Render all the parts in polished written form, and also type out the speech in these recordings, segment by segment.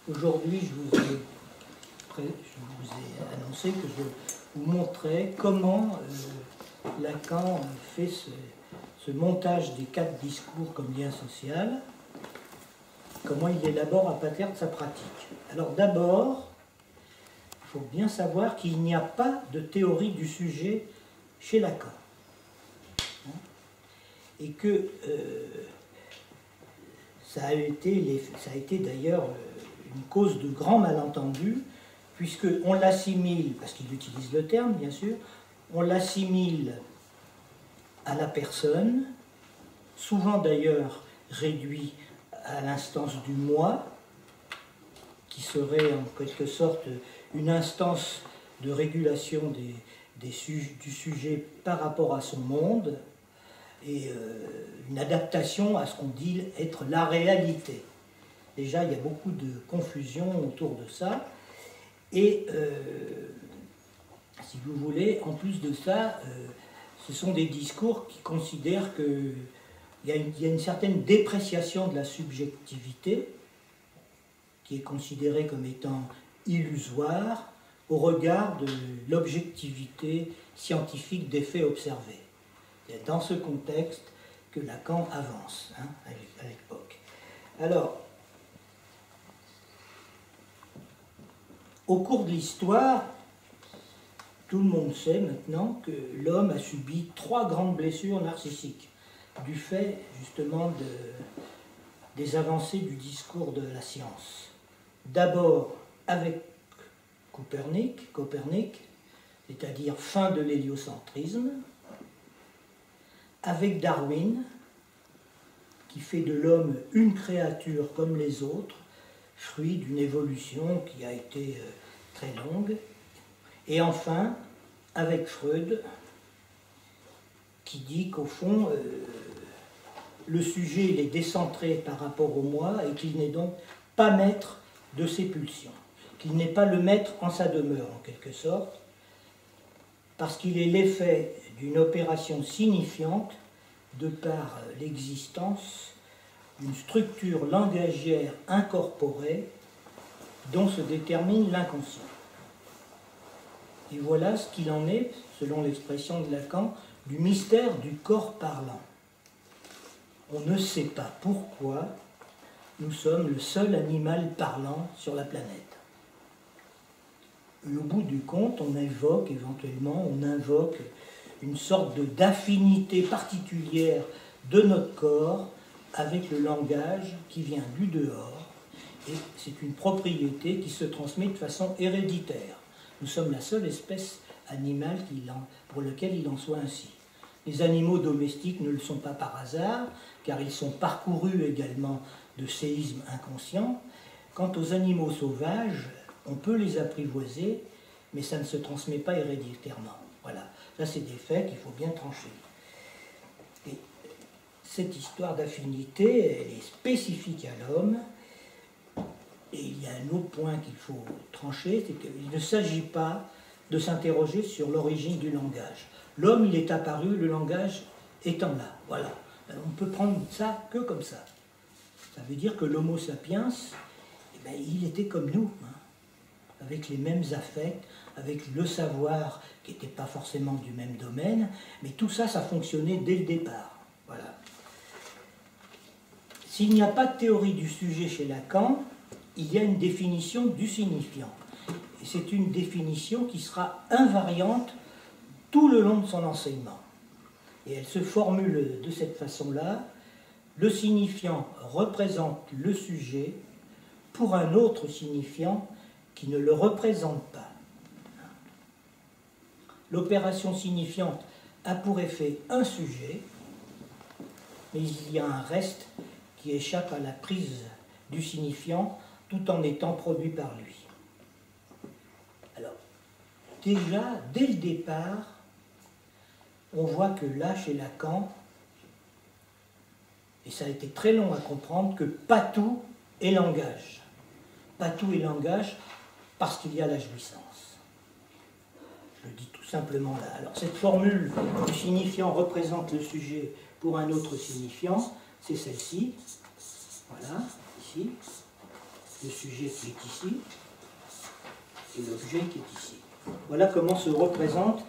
Aujourd'hui, je vous ai annoncé que je vous montrais comment Lacan fait ce montage des 4 discours comme lien social, comment il élabore à partir de sa pratique. Alors d'abord, il faut bien savoir qu'il n'y a pas de théorie du sujet chez Lacan. Et que ça a été d'ailleurs une cause de grands malentendus, puisqu'on l'assimile, parce qu'il utilise le terme bien sûr, on l'assimile à la personne, souvent d'ailleurs réduit à l'instance du moi, qui serait en quelque sorte une instance de régulation du sujet par rapport à son monde, et une adaptation à ce qu'on dit être la réalité. Déjà, il y a beaucoup de confusion autour de ça, et si vous voulez, en plus de ça, ce sont des discours qui considèrent qu'il y a une certaine dépréciation de la subjectivité, qui est considérée comme étant illusoire au regard de l'objectivité scientifique des faits observés. C'est dans ce contexte que Lacan avance à l'époque. Alors, au cours de l'histoire, tout le monde sait maintenant que l'homme a subi 3 grandes blessures narcissiques, du fait justement des avancées du discours de la science. D'abord avec Copernic, c'est-à-dire fin de l'héliocentrisme, avec Darwin, qui fait de l'homme une créature comme les autres, fruit d'une évolution qui a été très longue, et enfin avec Freud, qui dit qu'au fond, le sujet il est décentré par rapport au moi et qu'il n'est donc pas maître de ses pulsions, qu'il n'est pas le maître en sa demeure en quelque sorte, parce qu'il est l'effet d'une opération signifiante de par l'existence d'une structure langagière incorporée dont se détermine l'inconscient. Et voilà ce qu'il en est, selon l'expression de Lacan, du mystère du corps parlant. On ne sait pas pourquoi nous sommes le seul animal parlant sur la planète. Et au bout du compte, on invoque une sorte d'affinité particulière de notre corps avec le langage qui vient du dehors, et c'est une propriété qui se transmet de façon héréditaire. Nous sommes la seule espèce animale pour laquelle il en soit ainsi. Les animaux domestiques ne le sont pas par hasard, car ils sont parcourus également de séismes inconscients. Quant aux animaux sauvages, on peut les apprivoiser, mais ça ne se transmet pas héréditairement. Voilà, ça c'est des faits qu'il faut bien trancher. Et cette histoire d'affinité, elle est spécifique à l'homme, et il y a un autre point qu'il faut trancher, c'est qu'il ne s'agit pas de s'interroger sur l'origine du langage. L'homme, il est apparu, le langage étant là, voilà. Alors, on peut prendre ça que comme ça. Ça veut dire que l'homo sapiens, eh bien, il était comme nous, avec les mêmes affects, avec le savoir qui n'était pas forcément du même domaine, mais tout ça, ça fonctionnait dès le départ. Voilà. S'il n'y a pas de théorie du sujet chez Lacan, il y a une définition du signifiant. Et c'est une définition qui sera invariante tout le long de son enseignement. Et elle se formule de cette façon-là: le signifiant représente le sujet pour un autre signifiant qui ne le représente pas. L'opération signifiante a pour effet un sujet, mais il y a un reste qui échappe à la prise du signifiant tout en étant produit par lui. Alors, déjà, dès le départ, on voit que là, chez Lacan, et ça a été très long à comprendre, que pas tout est langage. Pas tout est langage parce qu'il y a la jouissance. Je le dis tout simplement là. Alors cette formule du signifiant représente le sujet pour un autre signifiant, c'est celle-ci. Voilà, ici. le sujet qui est ici et l'objet qui est ici. Voilà comment se représente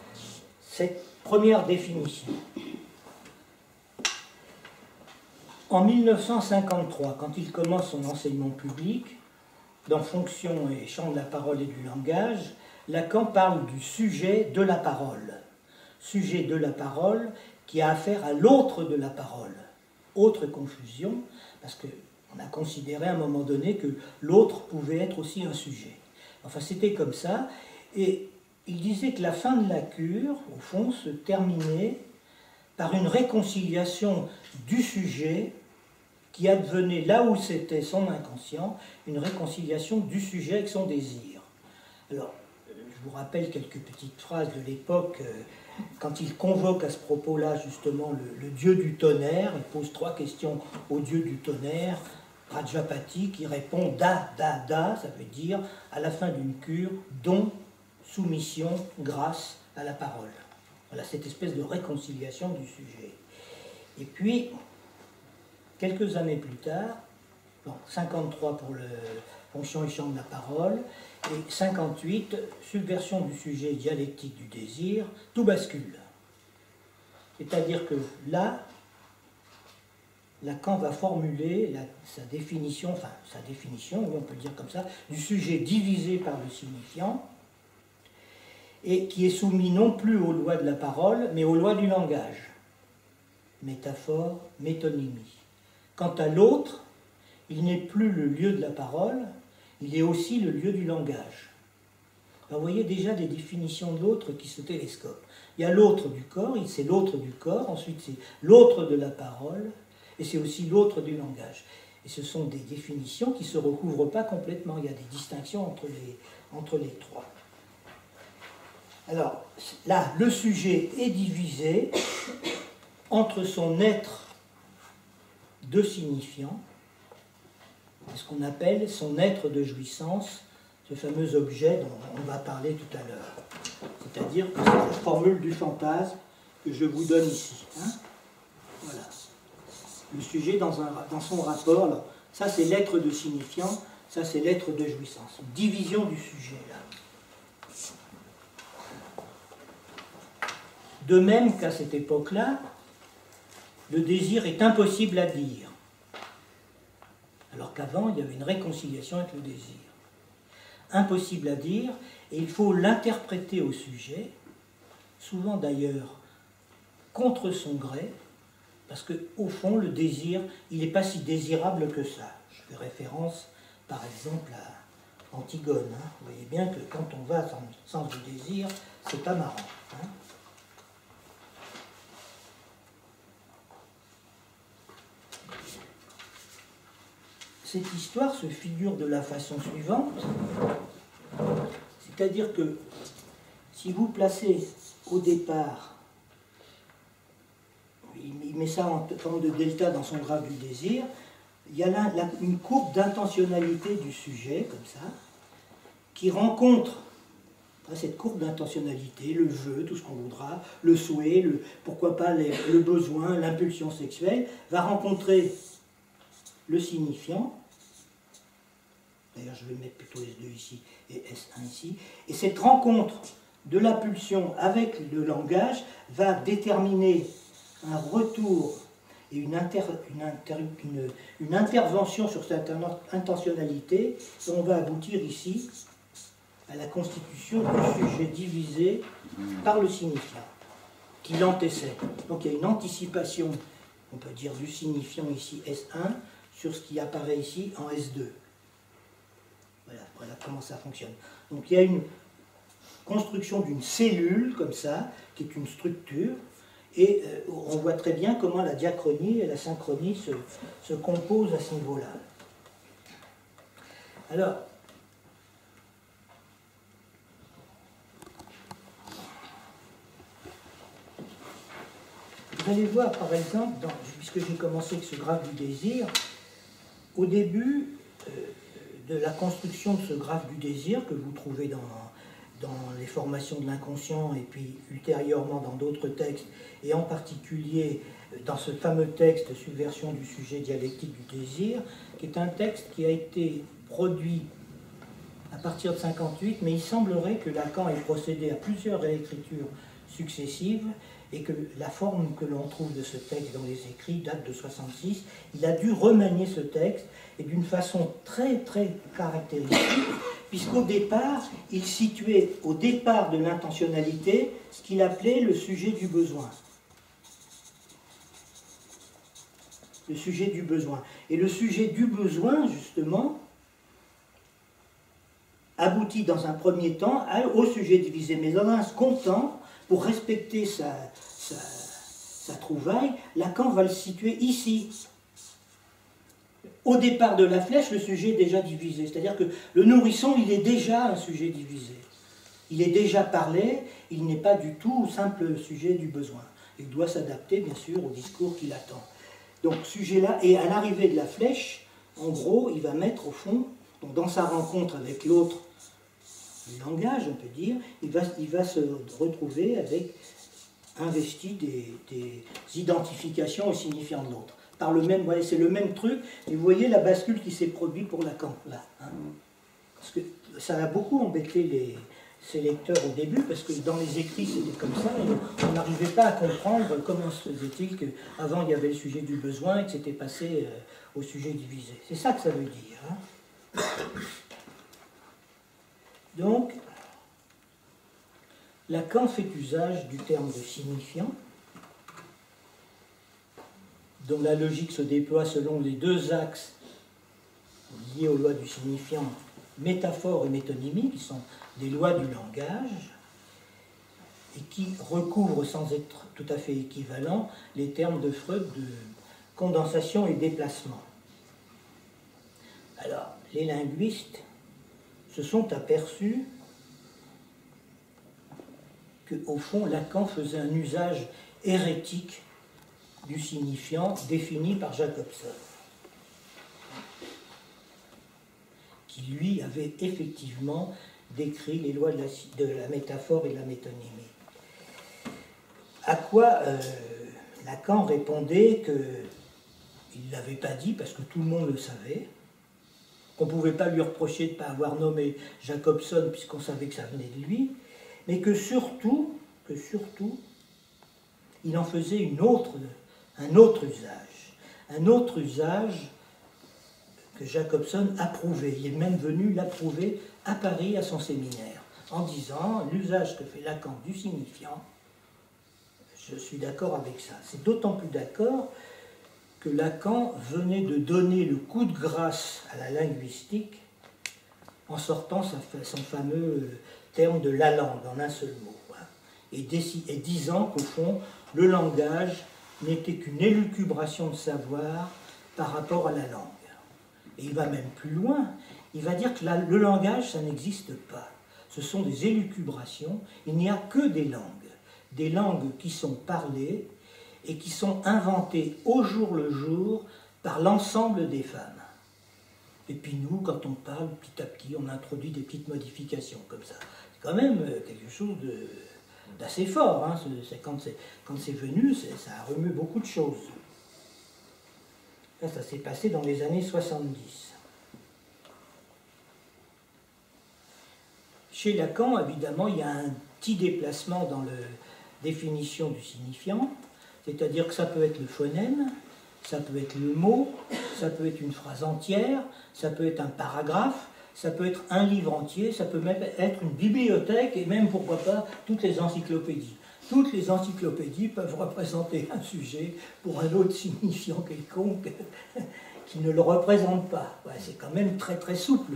cette première définition. En 1953, quand il commence son enseignement public, dans Fonction et champ de la parole et du langage, Lacan parle du sujet de la parole. Sujet de la parole qui a affaire à l'autre de la parole. Autre confusion, parce qu'on a considéré à un moment donné que l'autre pouvait être aussi un sujet. Enfin, c'était comme ça. Et il disait que la fin de la cure, au fond, se terminait par une réconciliation du sujet qui advenait là où c'était son inconscient, une réconciliation du sujet avec son désir. Alors, je vous rappelle quelques petites phrases de l'époque, quand il convoque à ce propos-là justement le dieu du tonnerre, il pose 3 questions au dieu du tonnerre, Prajapati, qui répond da, da, da, ça veut dire à la fin d'une cure, don, soumission, grâce à la parole. Voilà cette espèce de réconciliation du sujet. Et puis, quelques années plus tard, 53 pour le Fonction et champ de la parole, et 58, subversion du sujet dialectique du désir, tout bascule. C'est-à-dire que là, Lacan va formuler sa définition, oui, on peut le dire comme ça, du sujet divisé par le signifiant, et qui est soumis non plus aux lois de la parole, mais aux lois du langage. Métaphore, métonymie. Quant à l'autre, il n'est plus le lieu de la parole, il est aussi le lieu du langage. Alors vous voyez déjà des définitions de l'autre qui se télescopent. Il y a l'autre du corps, c'est l'autre du corps, ensuite c'est l'autre de la parole, et c'est aussi l'autre du langage. Et ce sont des définitions qui ne se recouvrent pas complètement, il y a des distinctions entre les trois. Alors là, le sujet est divisé entre son être de signifiant, ce qu'on appelle son être de jouissance, ce fameux objet dont on va parler tout à l'heure. C'est-à-dire que c'est la formule du fantasme que je vous donne ici. Voilà. Le sujet dans son rapport, alors, ça c'est l'être de signifiant, ça c'est l'être de jouissance. Division du sujet, là. De même qu'à cette époque-là, le désir est impossible à dire. Alors qu'avant, il y avait une réconciliation avec le désir. Impossible à dire, et il faut l'interpréter au sujet, souvent d'ailleurs contre son gré, parce qu'au fond, le désir, il n'est pas si désirable que ça. Je fais référence, par exemple, à Antigone. Vous voyez bien que quand on va dans le sens du désir, c'est pas marrant. Cette histoire se figure de la façon suivante, c'est-à-dire que si vous placez au départ, il met ça en forme de delta dans son graphe du désir, il y a là une courbe d'intentionnalité du sujet, comme ça, qui rencontre cette courbe d'intentionnalité, le jeu, tout ce qu'on voudra, le souhait, pourquoi pas le besoin, l'impulsion sexuelle, va rencontrer le signifiant. D'ailleurs, je vais mettre plutôt S2 ici et S1 ici. Et cette rencontre de la pulsion avec le langage va déterminer un retour et une intervention sur cette intentionnalité. Et on va aboutir ici à la constitution du sujet divisé par le signifiant, qui l'antécède. Donc il y a une anticipation, on peut dire, du signifiant ici S1 sur ce qui apparaît ici en S2. Voilà comment ça fonctionne. Donc il y a une construction d'une cellule, comme ça, qui est une structure, et on voit très bien comment la diachronie et la synchronie se composent à ce niveau-là. Alors, vous allez voir, par exemple, puisque j'ai commencé avec ce graphe du désir, au début de la construction de ce graphe du désir que vous trouvez dans les formations de l'inconscient et puis ultérieurement dans d'autres textes, et en particulier dans ce fameux texte Subversion du sujet dialectique du désir, qui est un texte qui a été produit à partir de 1958, mais il semblerait que Lacan ait procédé à plusieurs réécritures successives et que la forme que l'on trouve de ce texte dans les écrits date de 1966. Il a dû remanier ce texte, et d'une façon très très caractéristique, puisqu'au départ, il situait au départ de l'intentionnalité ce qu'il appelait le sujet du besoin. Le sujet du besoin. Et le sujet du besoin, justement, aboutit dans un premier temps au sujet divisé, mais dans un second temps, pour respecter sa trouvaille, Lacan va le situer ici. Au départ de la flèche, le sujet est déjà divisé, c'est-à-dire que le nourrisson, il est déjà un sujet divisé. Il est déjà parlé, il n'est pas du tout simple sujet du besoin. Il doit s'adapter, bien sûr, au discours qu'il attend. Donc, sujet-là, et à l'arrivée de la flèche, en gros, il va mettre au fond, donc dans sa rencontre avec l'autre, le langage, on peut dire, il va se retrouver avec investi des identifications au signifiant de l'autre. Par le même, c'est le même truc, et vous voyez la bascule qui s'est produite pour Lacan, là. Hein. Parce que ça a beaucoup embêté ses lecteurs au début, parce que dans les écrits c'était comme ça, et on n'arrivait pas à comprendre comment se faisait-il qu'avant il y avait le sujet du besoin et que c'était passé au sujet divisé. C'est ça que ça veut dire. Hein. Donc, Lacan fait usage du terme de signifiant, dont la logique se déploie selon les deux axes liés aux lois du signifiant, métaphore et métonymie, qui sont des lois du langage, et qui recouvrent, sans être tout à fait équivalents, les termes de Freud de condensation et déplacement. Alors, les linguistes se sont aperçus qu'au fond, Lacan faisait un usage hérétique du signifiant défini par Jacobson, qui lui avait effectivement décrit les lois de la métaphore et de la métonymie. À quoi Lacan répondait qu'il ne l'avait pas dit parce que tout le monde le savait, qu'on ne pouvait pas lui reprocher de ne pas avoir nommé Jacobson puisqu'on savait que ça venait de lui, mais que surtout, il en faisait un autre usage que Jacobson approuvait. Il est même venu l'approuver à Paris à son séminaire, en disant l'usage que fait Lacan du signifiant, je suis d'accord avec ça. C'est d'autant plus d'accord que Lacan venait de donner le coup de grâce à la linguistique en sortant son fameux terme de la langue en un seul mot, hein, et disant qu'au fond, le langage n'était qu'une élucubration de savoir par rapport à la langue. Et il va même plus loin, il va dire que le langage, ça n'existe pas. Ce sont des élucubrations, il n'y a que des langues qui sont parlées et qui sont inventées au jour le jour par l'ensemble des femmes. Et puis nous, quand on parle, petit à petit, on introduit des petites modifications comme ça. C'est quand même quelque chose d'assez fort. Hein. Quand c'est venu, ça a remué beaucoup de choses. Ça s'est passé dans les années 70. Chez Lacan, évidemment, il y a un petit déplacement dans la définition du signifiant, c'est-à-dire que ça peut être le phonème, ça peut être le mot, ça peut être une phrase entière, ça peut être un paragraphe, ça peut être un livre entier, ça peut même être une bibliothèque et même, pourquoi pas, toutes les encyclopédies. Toutes les encyclopédies peuvent représenter un sujet pour un autre signifiant quelconque qui ne le représente pas. Ouais, c'est quand même très très souple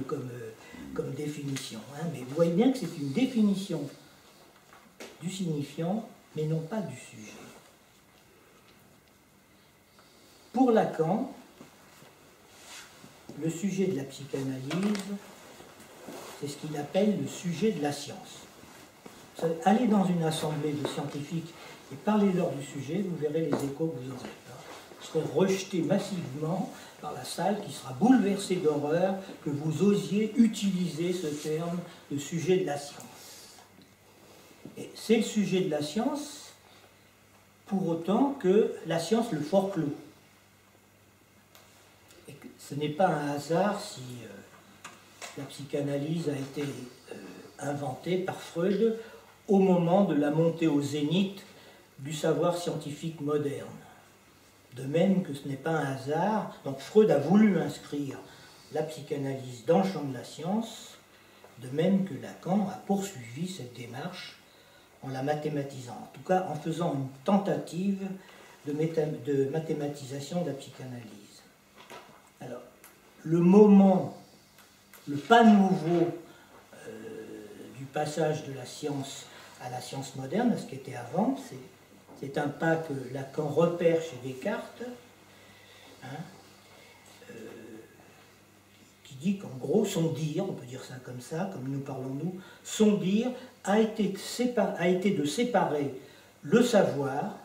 comme définition. Hein, mais vous voyez bien que c'est une définition du signifiant, mais non pas du sujet. Pour Lacan, le sujet de la psychanalyse, c'est ce qu'il appelle le sujet de la science. Allez dans une assemblée de scientifiques et parlez-leur du sujet, vous verrez les échos que vous aurez. Vous serez rejetés massivement par la salle qui sera bouleversée d'horreur que vous osiez utiliser ce terme de sujet de la science. Et c'est le sujet de la science, pour autant que la science le forclôt. Et que ce n'est pas un hasard si la psychanalyse a été inventée par Freud au moment de la montée au zénith du savoir scientifique moderne. De même que ce n'est pas un hasard, donc Freud a voulu inscrire la psychanalyse dans le champ de la science, de même que Lacan a poursuivi cette démarche en la mathématisant, en tout cas en faisant une tentative de mathématisation de la psychanalyse. Alors, le moment, le pas nouveau du passage de la science à la science moderne, à ce qui était avant, c'est un pas que Lacan repère chez Descartes, hein, qui dit qu'en gros, son dire, on peut dire ça, comme nous parlons nous, son dire a été de séparer le savoir,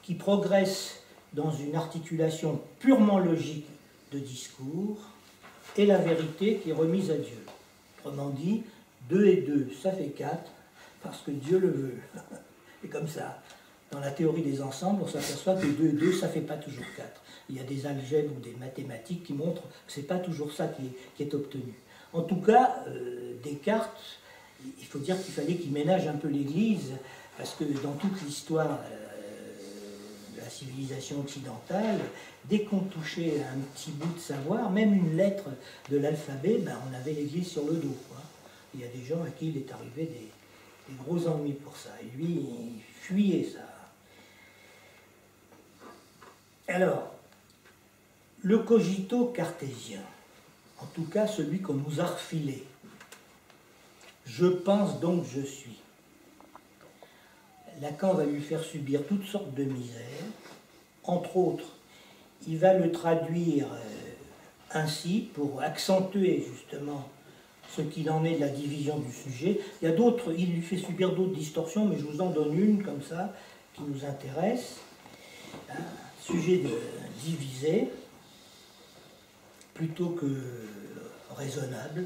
qui progresse dans une articulation purement logique de discours, et la vérité qui est remise à Dieu. Autrement dit, 2 et 2, ça fait 4, parce que Dieu le veut. Et comme ça, dans la théorie des ensembles, on s'aperçoit que 2 et 2, ça ne fait pas toujours 4. Il y a des algèbres ou des mathématiques qui montrent que ce n'est pas toujours ça qui est obtenu. En tout cas, Descartes, il faut dire qu'il fallait qu'il ménage un peu l'Église, parce que dans toute l'histoire de la civilisation occidentale, dès qu'on touchait un petit bout de savoir, même une lettre de l'alphabet, ben, on avait l'Église sur le dos, quoi. Il y a des gens à qui il est arrivé des gros ennuis pour ça. Et lui, il fuyait ça. Alors, le cogito cartésien, en tout cas celui qu'on nous a refilé, je pense donc je suis. Lacan va lui faire subir toutes sortes de misères. Entre autres, il va le traduire ainsi pour accentuer justement ce qu'il en est de la division du sujet. Il y a d'autres, il lui fait subir d'autres distorsions, mais je vous en donne une comme ça, qui nous intéresse. Sujet de divisé, plutôt que raisonnable.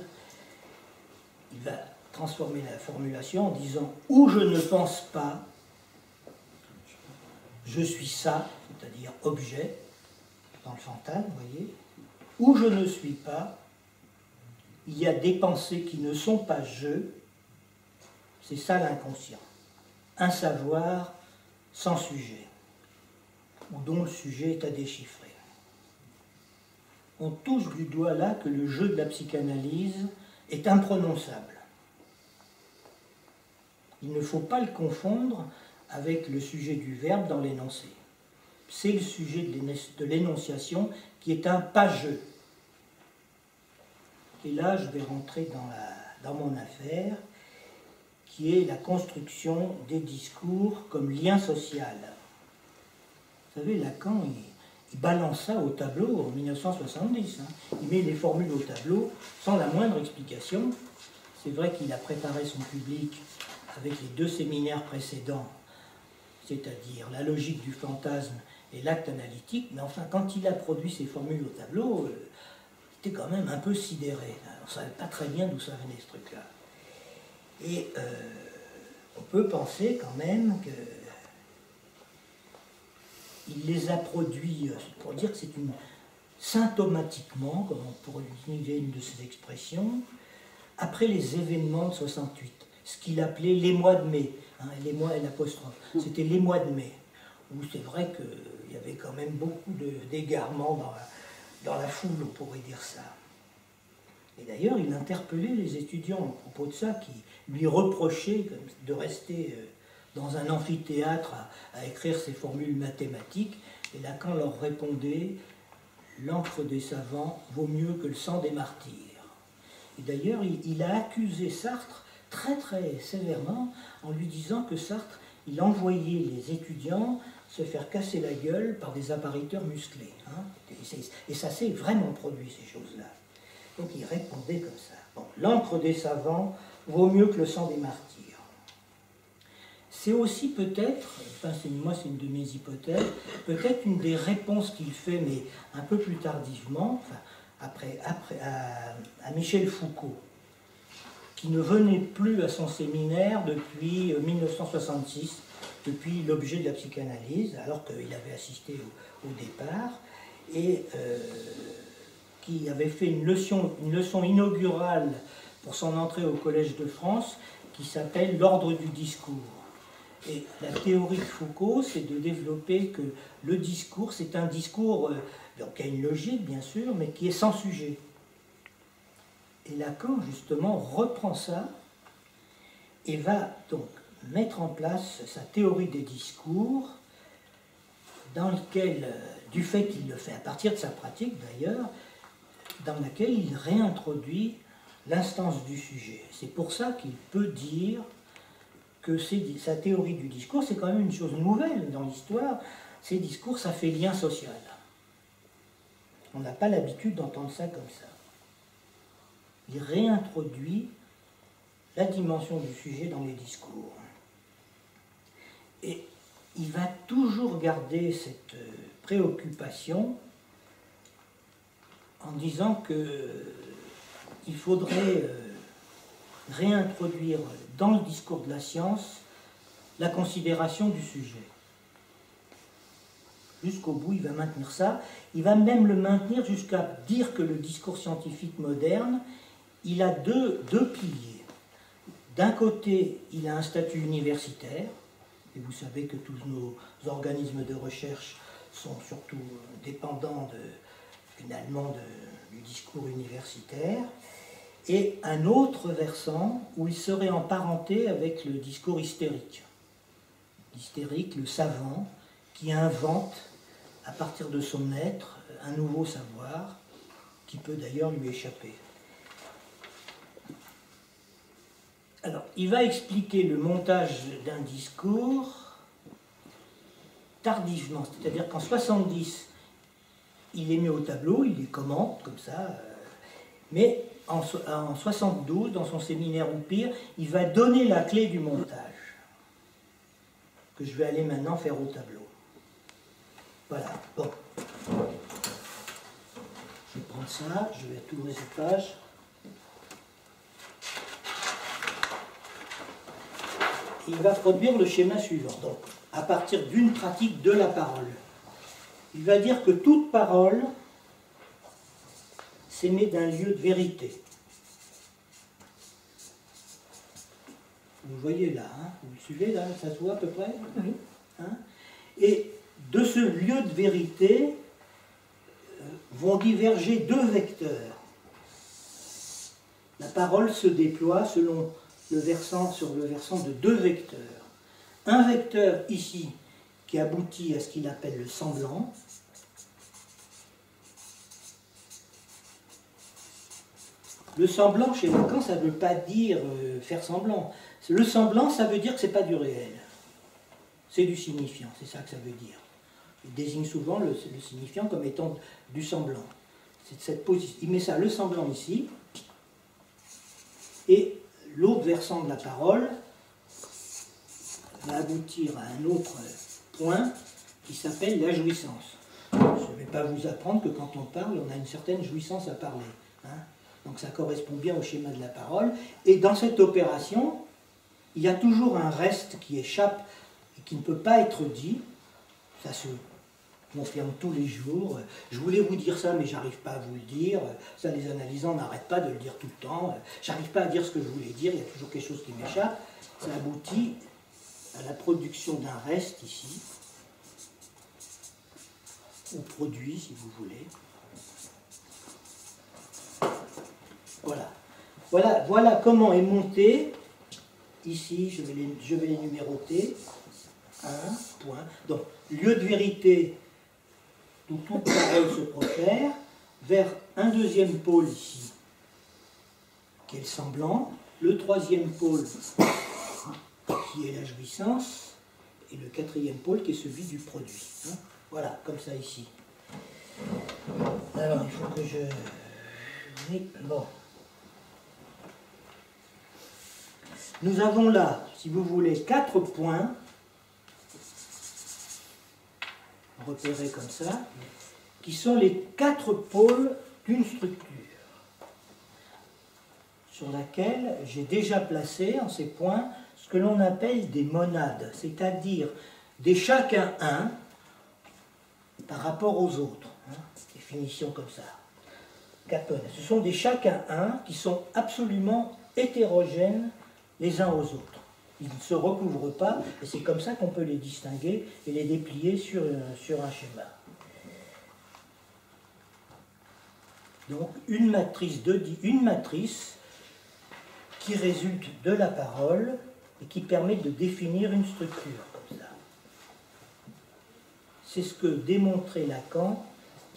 Il va transformer la formulation en disant « où je ne pense pas, je suis ça », c'est-à-dire objet, dans le fantasme, vous voyez. « Où je ne suis pas, il y a des pensées qui ne sont pas je », c'est ça l'inconscient. Un savoir sans sujet, ou dont le sujet est à déchiffrer. On touche du doigt là que le jeu de la psychanalyse est imprononçable. Il ne faut pas le confondre avec le sujet du verbe dans l'énoncé. C'est le sujet de l'énonciation qui est un pas-je. Et là, je vais rentrer dans mon affaire, qui est la construction des discours comme lien social. Vous savez, Lacan, il balance ça au tableau en 1970. Hein. Il met les formules au tableau sans la moindre explication. C'est vrai qu'il a préparé son public avec les 2 séminaires précédents, c'est-à-dire la logique du fantasme et l'acte analytique, mais enfin, quand il a produit ces formules au tableau, il était quand même un peu sidéré. On ne savait pas très bien d'où ça venait, ce truc-là. Et on peut penser quand même que il les a produits, pour dire que c'est symptomatiquement, comme on pourrait utiliser une de ces expressions, après les événements de 68, ce qu'il appelait les mois de mai, hein, les mois et l'apostrophe, c'était les mois de mai, où c'est vrai qu'il y avait quand même beaucoup d'égarements dans la foule, on pourrait dire ça. Et d'ailleurs, il interpellait les étudiants à propos de ça, qui lui reprochaient de rester dans un amphithéâtre à écrire ses formules mathématiques, et Lacan leur répondait « L'encre des savants vaut mieux que le sang des martyrs ». Et d'ailleurs, il a accusé Sartre très très sévèrement en lui disant que Sartre, il envoyait les étudiants se faire casser la gueule par des appariteurs musclés. Hein. Et ça s'est vraiment produit, ces choses-là. Donc il répondait comme ça. Bon, l'encre des savants vaut mieux que le sang des martyrs. C'est aussi peut-être, enfin moi c'est une de mes hypothèses, peut-être une des réponses qu'il fait, mais un peu plus tardivement, enfin, après à Michel Foucault. qui ne venait plus à son séminaire depuis 1966, depuis l'objet de la psychanalyse, alors qu'il avait assisté au départ, et qui avait fait une leçon inaugurale pour son entrée au Collège de France, qui s'appelle l'ordre du discours. Et la théorie de Foucault, c'est de développer que le discours, c'est un discours qui a une logique, bien sûr, mais qui est sans sujet. Et Lacan, justement, reprend ça et va donc mettre en place sa théorie des discours, dans lequel, du fait qu'il le fait à partir de sa pratique d'ailleurs, dans laquelle il réintroduit l'instance du sujet. C'est pour ça qu'il peut dire que sa théorie du discours, c'est quand même une chose nouvelle dans l'histoire. Ces discours, ça fait lien social. On n'a pas l'habitude d'entendre ça comme ça. Il réintroduit la dimension du sujet dans les discours. Et il va toujours garder cette préoccupation en disant qu'il faudrait réintroduire dans le discours de la science la considération du sujet. Jusqu'au bout, il va maintenir ça. Il va même le maintenir jusqu'à dire que le discours scientifique moderne, il a deux piliers. D'un côté, il a un statut universitaire, et vous savez que tous nos organismes de recherche sont surtout dépendants finalement du discours universitaire, et un autre versant où il serait en parenté avec le discours hystérique. L'hystérique, le savant, qui invente, à partir de son être, un nouveau savoir, qui peut d'ailleurs lui échapper. Alors, il va expliquer le montage d'un discours tardivement, c'est-à-dire qu'en 70, il les met au tableau, il les commente comme ça, mais en 72, dans son séminaire ou pire, il va donner la clé du montage, que je vais aller maintenant faire au tableau. Voilà, bon. Je vais prendre ça, je vais tourner cette page. Il va produire le schéma suivant. Donc, à partir d'une pratique de la parole, il va dire que toute parole s'émet d'un lieu de vérité. Vous le voyez là, hein, vous le suivez là, ça se voit à peu près, oui. Hein, et de ce lieu de vérité vont diverger deux vecteurs. La parole se déploie selon sur le versant de deux vecteurs. Un vecteur ici qui aboutit à ce qu'il appelle le semblant. Le semblant, chez Lacan, ça ne veut pas dire faire semblant. Le semblant, ça veut dire que ce n'est pas du réel. C'est du signifiant, c'est ça que ça veut dire. Il désigne souvent le signifiant comme étant du semblant. C'est cette position. Il met ça, le semblant ici, et l'autre versant de la parole va aboutir à un autre point qui s'appelle la jouissance. Je ne vais pas vous apprendre que quand on parle, on a une certaine jouissance à parler. Hein. Donc ça correspond bien au schéma de la parole. Et dans cette opération, il y a toujours un reste qui échappe et qui ne peut pas être dit. Ça se confirme tous les jours. Je voulais vous dire ça, mais j'arrive pas à vous le dire. Ça, les analysants n'arrêtent pas de le dire tout le temps. J'arrive pas à dire ce que je voulais dire. Il y a toujours quelque chose qui m'échappe. Ça aboutit à la production d'un reste ici, au produit, si vous voulez. Voilà. Voilà comment est monté. Ici, je vais les numéroter. Un point. Donc, lieu de vérité d'où toute parole se profère, vers un deuxième pôle ici, qui est le semblant, le troisième pôle, qui est la jouissance, et le quatrième pôle, qui est celui du produit. Hein. Voilà, comme ça ici. Alors, il faut que je... Bon. Nous avons là, si vous voulez, 4 points, repérés comme ça, qui sont les 4 pôles d'une structure. sur laquelle j'ai déjà placé en ces points ce que l'on appelle des monades, c'est-à-dire des chacun un par rapport aux autres. Définition comme ça. 4 monades. Ce sont des chacun un qui sont absolument hétérogènes les uns aux autres. Ils ne se recouvrent pas, et c'est comme ça qu'on peut les distinguer et les déplier sur un schéma. Donc une matrice qui résulte de la parole et qui permet de définir une structure comme ça. C'est ce que démontrait Lacan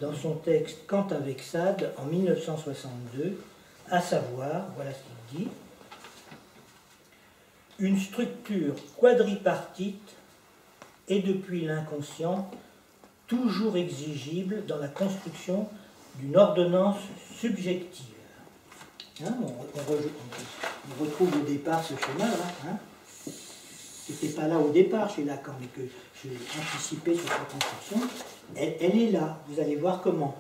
dans son texte Kant avec Sade en 1962, à savoir, voilà ce qu'il dit: une structure quadripartite est depuis l'inconscient toujours exigible dans la construction d'une ordonnance subjective. Hein, on retrouve au départ ce schéma-là. Hein, qui n'était pas là au départ chez Lacan, mais que j'ai anticipé sur sa construction. Elle est là, vous allez voir comment.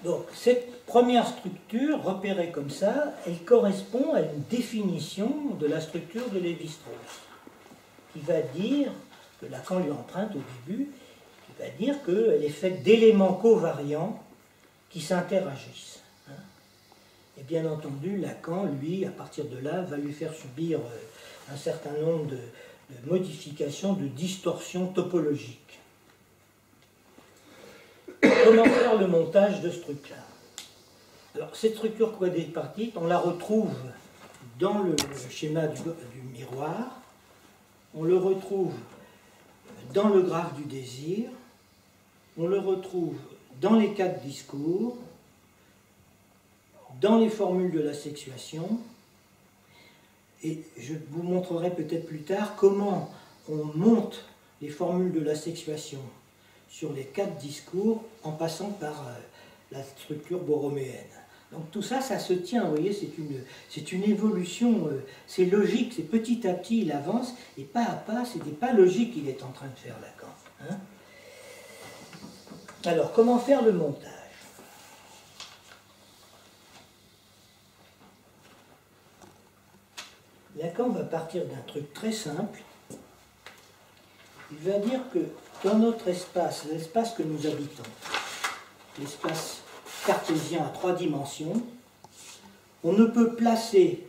Donc, cette première structure, repérée comme ça, elle correspond à une définition de la structure de Lévi-Strauss, qui va dire, que Lacan lui emprunte au début, qui va dire qu'elle est faite d'éléments covariants qui s'interagissent. Et bien entendu, Lacan, lui, à partir de là, va lui faire subir un certain nombre de modifications, de distorsions topologiques. Comment faire le montage de ce truc-là? Alors, cette structure quadripartite, on la retrouve dans le schéma du miroir, on le retrouve dans le graphe du désir, on le retrouve dans les 4 discours, dans les formules de la sexuation, et je vous montrerai peut-être plus tard comment on monte les formules de la sexuation sur les 4 discours en passant par la structure borroméenne. Donc tout ça, ça se tient, vous voyez, c'est une évolution, c'est logique, c'est petit à petit, il avance, et pas à pas, c'est des pas logiques qu'il est en train de faire, Lacan. Hein. Alors, comment faire le montage? Lacan va partir d'un truc très simple. Il va dire que dans notre espace, l'espace que nous habitons, l'espace cartésien à 3 dimensions, on ne peut placer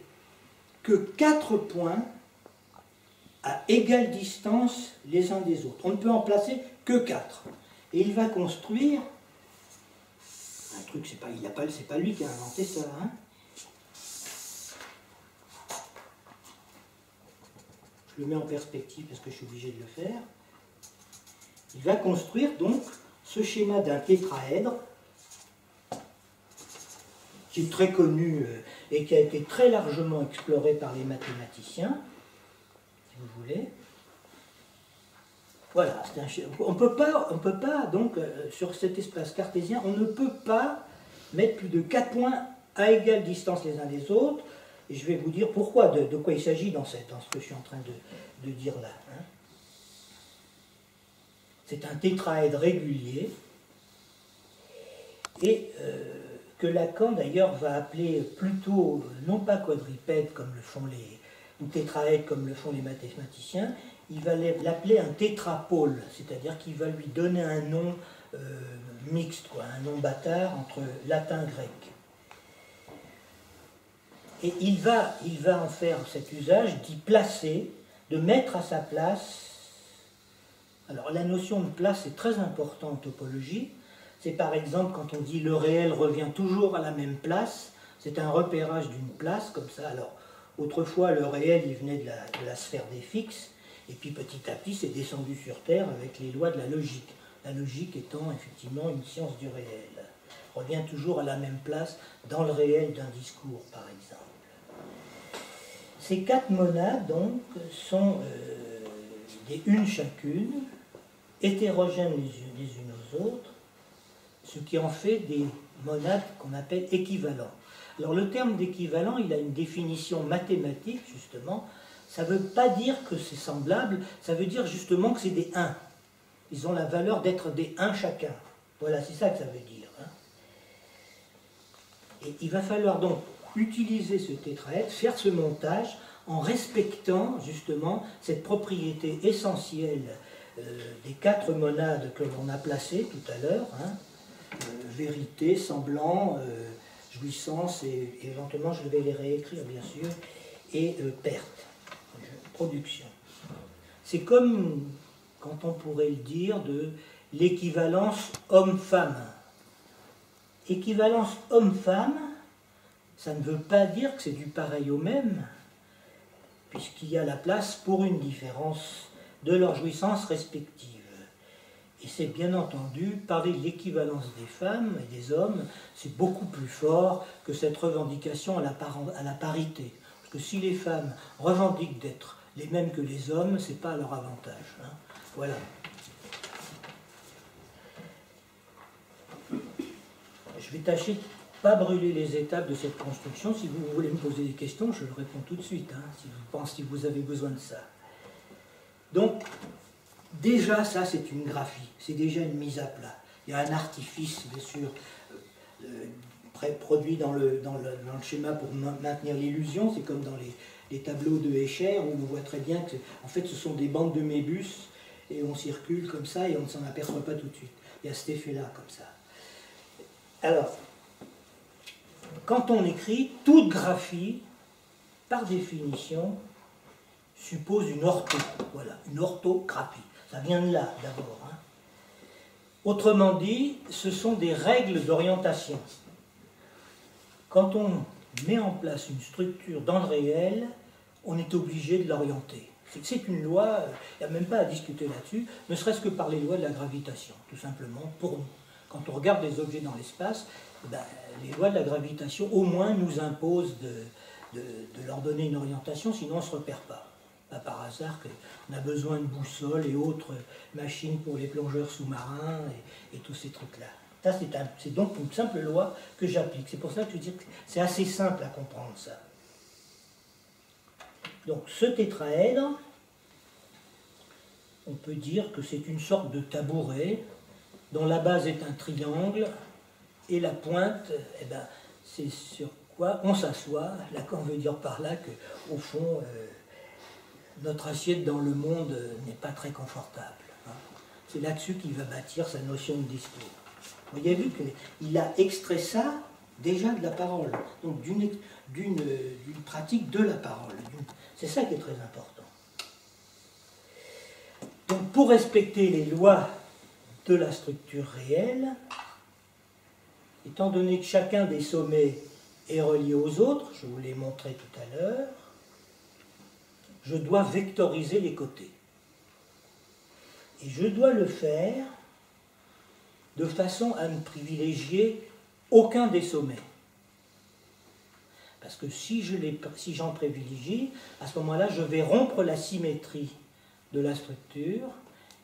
que 4 points à égale distance les uns des autres. On ne peut en placer que 4. Et il va construire un truc, c'est pas lui qui a inventé ça, hein. Je le mets en perspective parce que je suis obligé de le faire. Il va construire donc ce schéma d'un tétraèdre qui est très connu et qui a été très largement exploré par les mathématiciens, si vous voulez. Voilà, on peut pas donc, sur cet espace cartésien, on ne peut pas mettre plus de 4 points à égale distance les uns des autres, et je vais vous dire pourquoi, de quoi il s'agit dans ce que je suis en train de dire là. Hein. C'est un tétraèdre régulier, et que Lacan d'ailleurs va appeler plutôt, non pas quadripède comme le font ou tétraèdre comme le font les mathématiciens, il va l'appeler un tétrapôle, c'est-à-dire qu'il va lui donner un nom mixte, quoi, un nom bâtard entre latin et grec. Et il va en faire cet usage d'y placer, de mettre à sa place. Alors la notion de place est très importante en topologie. C'est par exemple quand on dit le réel revient toujours à la même place, c'est un repérage d'une place comme ça. Alors autrefois le réel il venait de la sphère des fixes, et puis petit à petit c'est descendu sur Terre avec les lois de la logique. La logique étant effectivement une science du réel. Revient toujours à la même place dans le réel d'un discours par exemple. Ces 4 monades donc sont des unes chacune, hétérogènes les unes aux autres, ce qui en fait des monades qu'on appelle équivalents. Alors le terme d'équivalent, il a une définition mathématique justement. Ça ne veut pas dire que c'est semblable, ça veut dire justement que c'est des 1. ils ont la valeur d'être des un chacun. Voilà, c'est ça que ça veut dire. Hein. Et il va falloir donc utiliser ce tétraèdre, faire ce montage en respectant justement cette propriété essentielle des 4 monades que l'on a placées tout à l'heure, hein, vérité, semblant, jouissance, et éventuellement je vais les réécrire bien sûr, et perte, production. C'est comme, quand on pourrait le dire, de l'équivalence homme-femme. Équivalence homme-femme, ça ne veut pas dire que c'est du pareil au même, puisqu'il y a la place pour une différence de leurs jouissances respectives. Et c'est bien entendu, parler de l'équivalence des femmes et des hommes, c'est beaucoup plus fort que cette revendication à la parité. Parce que si les femmes revendiquent d'être les mêmes que les hommes, ce n'est pas à leur avantage. Hein. Voilà. Je vais tâcher de ne pas brûler les étapes de cette construction. Si vous voulez me poser des questions, je réponds tout de suite, hein, si vous avez besoin de ça. Donc, déjà, ça, c'est une graphie, c'est déjà une mise à plat. Il y a un artifice, bien sûr, produit dans le schéma pour maintenir l'illusion. C'est comme dans les tableaux de Escher, où on voit très bien que, en fait, ce sont des bandes de Mébus, et on circule comme ça, et on ne s'en aperçoit pas tout de suite. Il y a cet effet-là, comme ça. Alors, quand on écrit, toute graphie, par définition, suppose une ortho, voilà, une orthographie. Ça vient de là, d'abord. Hein. Autrement dit, ce sont des règles d'orientation. Quand on met en place une structure dans le réel, on est obligé de l'orienter. C'est une loi, il n'y a même pas à discuter là-dessus, ne serait-ce que par les lois de la gravitation, tout simplement, pour nous. Quand on regarde des objets dans l'espace, ben, les lois de la gravitation, au moins, nous imposent de leur donner une orientation, sinon on ne se repère pas. Pas par hasard qu'on a besoin de boussoles et autres machines pour les plongeurs sous-marins et tous ces trucs-là. Ça, c'est donc une simple loi que j'applique. C'est pour ça que je dis que c'est assez simple à comprendre ça. Donc ce tétraèdre, on peut dire que c'est une sorte de tabouret dont la base est un triangle et la pointe, eh ben, c'est sur quoi on s'assoit. Là, on veut dire par là qu'au fond, notre assiette dans le monde n'est pas très confortable. Hein. C'est là-dessus qu'il va bâtir sa notion de discours. Vous avez vu qu'il a extrait ça déjà de la parole, donc d'une pratique de la parole. C'est ça qui est très important. Donc pour respecter les lois de la structure réelle, étant donné que chacun des sommets est relié aux autres, je vous l'ai montré tout à l'heure, je dois vectoriser les côtés. Et je dois le faire de façon à ne privilégier aucun des sommets. Parce que si j'en privilégie, à ce moment-là, je vais rompre la symétrie de la structure,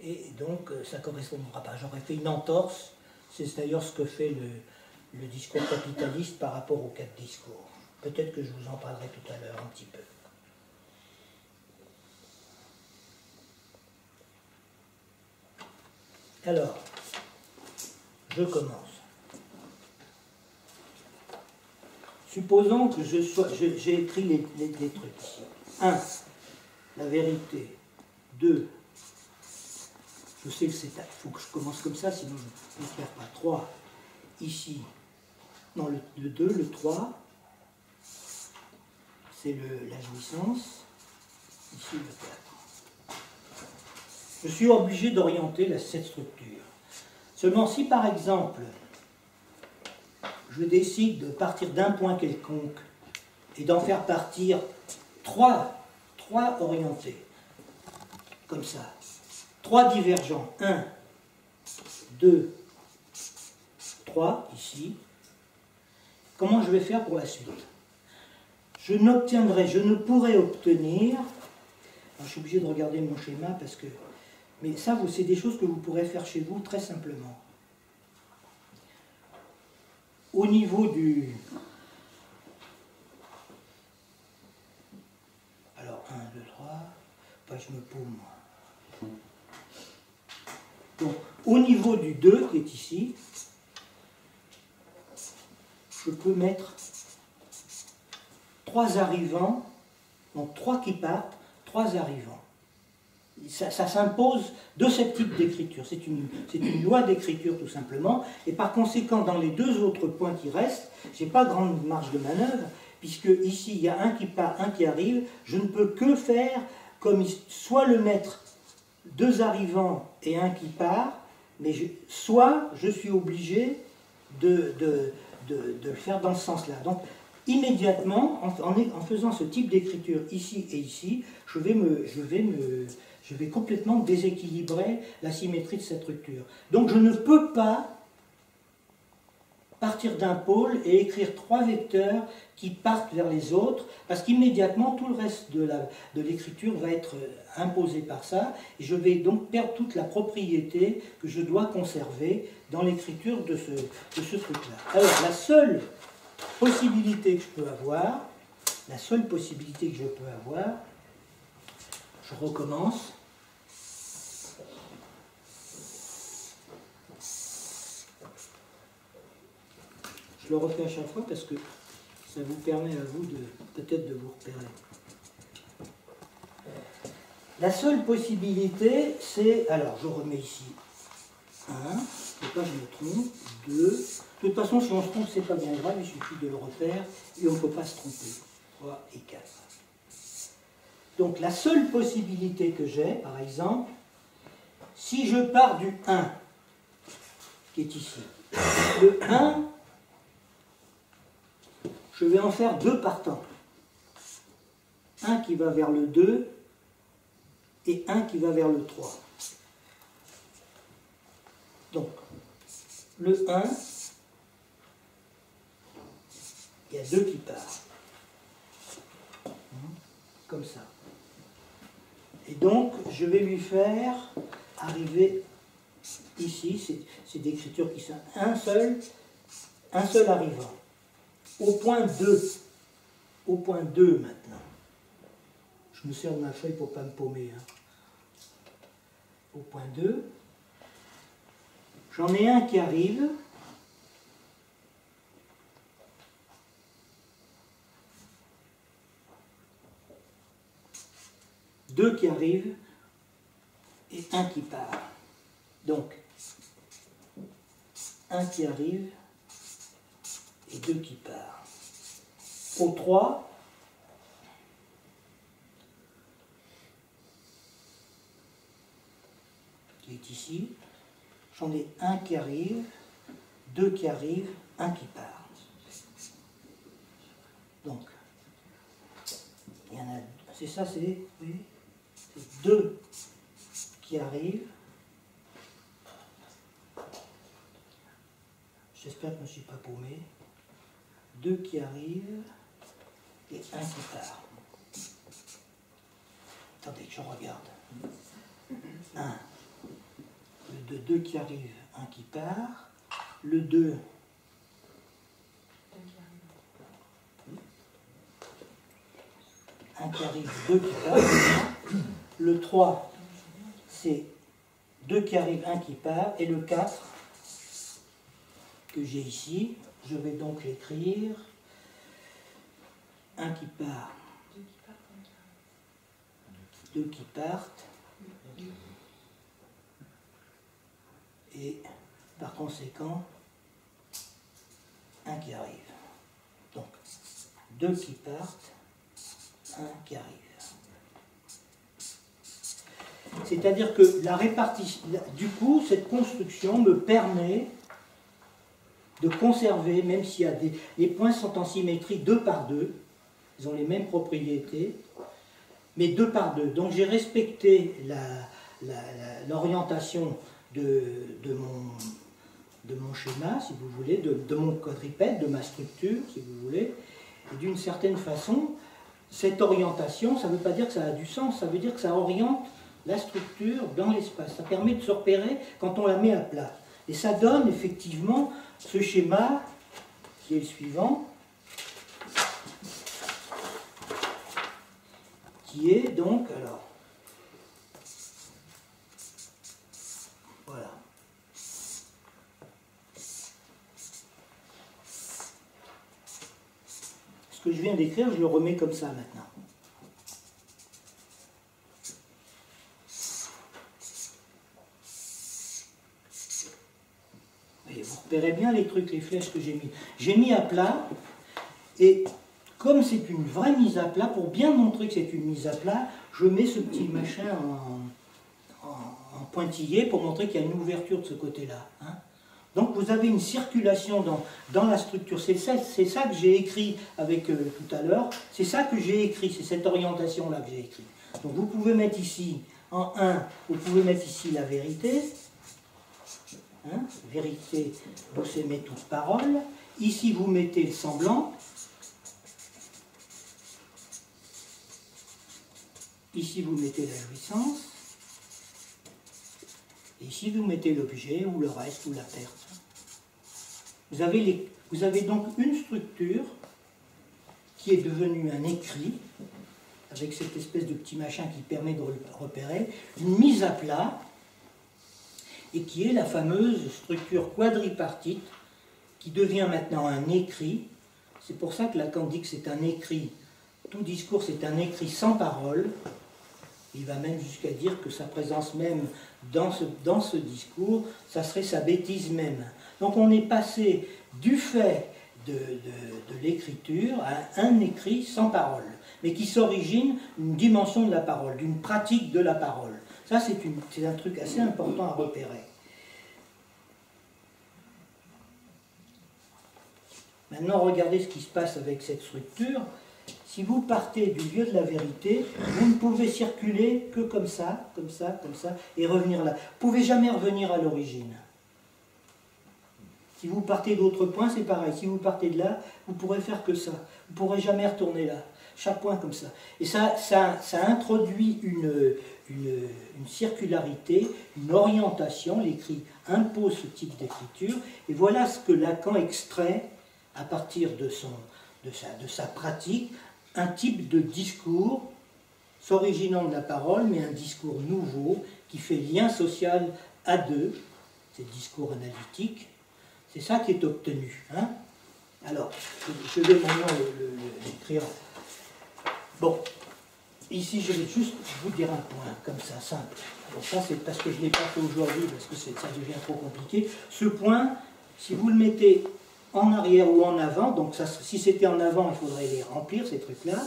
et donc ça ne correspondra pas. J'aurais fait une entorse, c'est d'ailleurs ce que fait le discours capitaliste par rapport aux 4 discours. Peut-être que je vous en parlerai tout à l'heure un petit peu. Alors, je commence. Supposons que j'ai écrit les trucs ici. 1. La vérité. 2. Je sais que c'est... Il faut que je commence comme ça, sinon je ne me perds pas. 3. Ici. Non, le 2, le 3. C'est la jouissance. Ici, le 4. Je suis obligé d'orienter cette structure. Seulement si, par exemple, je décide de partir d'un point quelconque et d'en faire partir 3 orientés, comme ça, 3 divergents, 1, 2, 3, ici, comment je vais faire pour la suite? Je ne pourrai obtenir, alors je suis obligé de regarder mon schéma parce que, mais ça, c'est des choses que vous pourrez faire chez vous très simplement. Au niveau du... Alors, 1, 2, 3, pas je me paume, moi. Donc, au niveau du 2 qui est ici, je peux mettre 3 arrivants, donc 3 qui partent, 3 arrivants. Ça s'impose de ce type d'écriture. C'est une loi d'écriture tout simplement. Et par conséquent, dans les 2 autres points qui restent, je n'ai pas grande marge de manœuvre, puisque ici il y a un qui part, un qui arrive. Je ne peux que faire comme soit le mettre 2 arrivants et un qui part, mais soit je suis obligé de le faire dans ce sens-là. Donc immédiatement, en faisant ce type d'écriture ici et ici, je vais complètement déséquilibrer la symétrie de cette structure. Donc je ne peux pas partir d'un pôle et écrire 3 vecteurs qui partent vers les autres, parce qu'immédiatement tout le reste de l'écriture va être imposé par ça, et je vais donc perdre toute la propriété que je dois conserver dans l'écriture de ce truc-là. Alors la seule possibilité que je peux avoir, je recommence. Je le refais à chaque fois parce que ça vous permet à vous peut-être de vous repérer. La seule possibilité, c'est, alors je remets ici 1, faut pas que je me trompe, 2. De toute façon, si on se trompe, c'est pas bien grave, il suffit de le refaire et on ne peut pas se tromper. 3 et 4. Donc la seule possibilité que j'ai, par exemple, si je pars du 1, qui est ici, le 1, je vais en faire 2 partants. Un qui va vers le 2 et un qui va vers le 3. Donc, le 1, il y a 2 qui partent. Comme ça. Et donc, je vais lui faire arriver ici, c'est d'écriture qui sont un seul arrivant. Au point 2. Au point 2 maintenant. Je me sers de ma feuille pour ne pas me paumer. Hein. Au point 2. J'en ai un qui arrive. Deux qui arrivent et un qui part. Donc, un qui arrive et 2 qui part. Au 3, qui est ici, j'en ai un qui arrive, 2 qui arrivent, un qui part. Donc, il y en a, c'est ça, c'est, oui, 2 qui arrivent. J'espère que je ne me suis pas paumé. 2 qui arrivent et un qui part. Attendez que je regarde. 1. Le 2 qui arrive, un qui part. Le 2. Un qui arrive, 2 qui part. Le 3, c'est 2 qui arrivent, un qui part. Et le 4, que j'ai ici, je vais donc l'écrire. Un qui part. 2 qui partent. Et par conséquent, un qui arrive. Donc, 2 qui partent, un qui arrive. C'est-à-dire que la répartition, du coup, cette construction me permet de conserver, même s'il y a les points sont en symétrie 2 par 2, ils ont les mêmes propriétés, mais 2 par 2. Donc j'ai respecté l'orientation de mon schéma, si vous voulez, de mon quadrupède, de ma structure, si vous voulez. Et d'une certaine façon, cette orientation, ça ne veut pas dire que ça a du sens, ça veut dire que ça oriente la structure dans l'espace. Ça permet de se repérer quand on la met à plat. Et ça donne effectivement ce schéma qui est le suivant, qui est donc, alors, voilà, ce que je viens d'écrire, je le remets comme ça maintenant. Et vous repérez bien les trucs, les flèches que j'ai mis. J'ai mis à plat, et comme c'est une vraie mise à plat, pour bien montrer que c'est une mise à plat, je mets ce petit machin en pointillé pour montrer qu'il y a une ouverture de ce côté-là. Hein. Donc vous avez une circulation dans la structure. C'est ça que j'ai écrit avec tout à l'heure. C'est ça que j'ai écrit, c'est cette orientation-là que j'ai écrit. Donc vous pouvez mettre ici, en 1, vous pouvez mettre ici la vérité. Hein, vérité, vous aimez toute parole. Ici, vous mettez le semblant. Ici, vous mettez la jouissance. Et ici, vous mettez l'objet, ou le reste, ou la perte. Vous avez donc une structure qui est devenue un écrit, avec cette espèce de petit machin qui permet de repérer, une mise à plat, et qui est la fameuse structure quadripartite, qui devient maintenant un écrit. C'est pour ça que Lacan dit que c'est un écrit. Tout discours, c'est un écrit sans parole. Il va même jusqu'à dire que sa présence même dans ce discours, ça serait sa bêtise même. Donc on est passé du fait de l'écriture à un écrit sans parole, mais qui s'origine d'une dimension de la parole, d'une pratique de la parole. Ça, c'est un truc assez important à repérer. Maintenant, regardez ce qui se passe avec cette structure. Si vous partez du lieu de la vérité, vous ne pouvez circuler que comme ça, et revenir là. Vous ne pouvez jamais revenir à l'origine. Si vous partez d'autres points, c'est pareil. Si vous partez de là, vous ne pourrez faire que ça. Vous ne pourrez jamais retourner là. Chaque point comme ça. Et ça introduit une circularité, une orientation. L'écrit impose ce type d'écriture. Et voilà ce que Lacan extrait à partir de sa pratique, un type de discours s'originant de la parole, mais un discours nouveau qui fait lien social à deux, c'est le discours analytique, c'est ça qui est obtenu. Hein. Alors, je vais maintenant l'écrire. Bon, ici je vais juste vous dire un point, comme ça, simple. Alors ça c'est parce que je ne l'ai pas fait aujourd'hui, parce que ça devient trop compliqué. Ce point, si vous le mettez en arrière ou en avant, donc ça, si c'était en avant, il faudrait les remplir, ces trucs-là.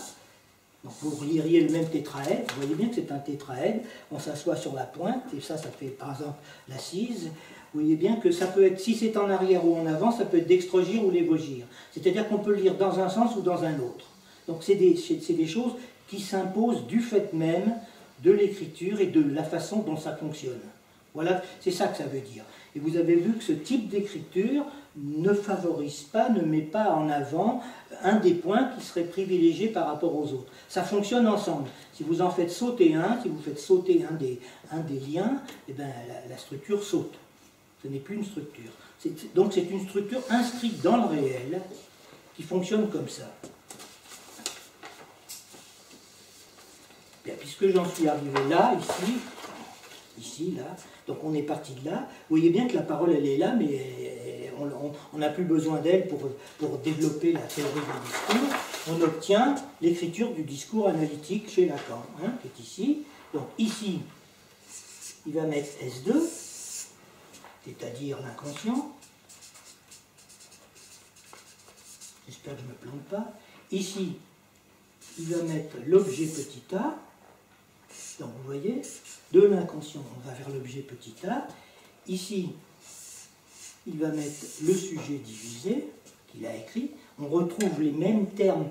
Donc vous reliriez le même tétraèdre, vous voyez bien que c'est un tétraèdre, on s'assoit sur la pointe, et ça fait par exemple l'assise. Vous voyez bien que ça peut être, si c'est en arrière ou en avant, ça peut être dextrogire ou lévogire. C'est-à-dire qu'on peut le lire dans un sens ou dans un autre. Donc c'est des choses qui s'imposent du fait même de l'écriture et de la façon dont ça fonctionne. Voilà, c'est ça que ça veut dire. Et vous avez vu que ce type d'écriture ne favorise pas, ne met pas en avant un des points qui serait privilégié par rapport aux autres. Ça fonctionne ensemble. Si vous en faites sauter un, si vous faites sauter un des liens, eh bien, la structure saute. Ce n'est plus une structure. Donc c'est une structure inscrite dans le réel qui fonctionne comme ça. Bien, puisque j'en suis arrivé là, ici, là, donc on est parti de là, vous voyez bien que la parole elle est là, mais on n'a plus besoin d'elle pour développer la théorie du discours. On obtient l'écriture du discours analytique chez Lacan, hein, qui est ici. Donc ici, il va mettre S2, c'est-à-dire l'inconscient. J'espère que je ne me plante pas. Ici, il va mettre l'objet petit a. Donc vous voyez, de l'inconscient, on va vers l'objet petit a. Ici, il va mettre le sujet divisé, qu'il a écrit. On retrouve les mêmes termes.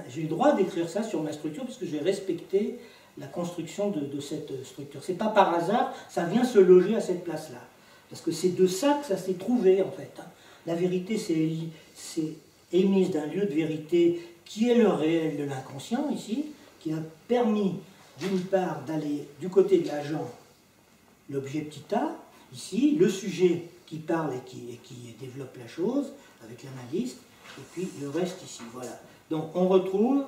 J'ai le droit d'écrire ça sur ma structure, parce que j'ai respecté la construction de cette structure. Ce n'est pas par hasard, ça vient se loger à cette place-là. Parce que c'est de ça que ça s'est trouvé, en fait. La vérité, c'est émise d'un lieu de vérité qui est le réel de l'inconscient, ici, qui a permis, d'une part, d'aller du côté de l'agent, l'objet petit a, ici, le sujet qui parle et qui développe la chose, avec l'analyste, et puis le reste ici, voilà. Donc on retrouve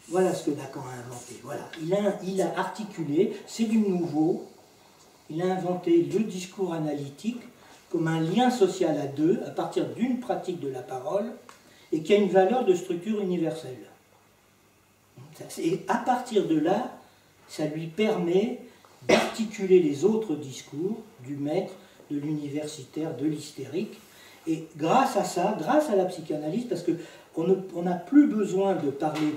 voilà ce que Lacan a inventé. Voilà. Il a articulé, c'est du nouveau, il a inventé le discours analytique comme un lien social à deux, à partir d'une pratique de la parole, et qui a une valeur de structure universelle. Et à partir de là, ça lui permet d'articuler les autres discours du maître, de l'universitaire, de l'hystérique. Et grâce à ça, grâce à la psychanalyse, parce qu'on n'a plus besoin de parler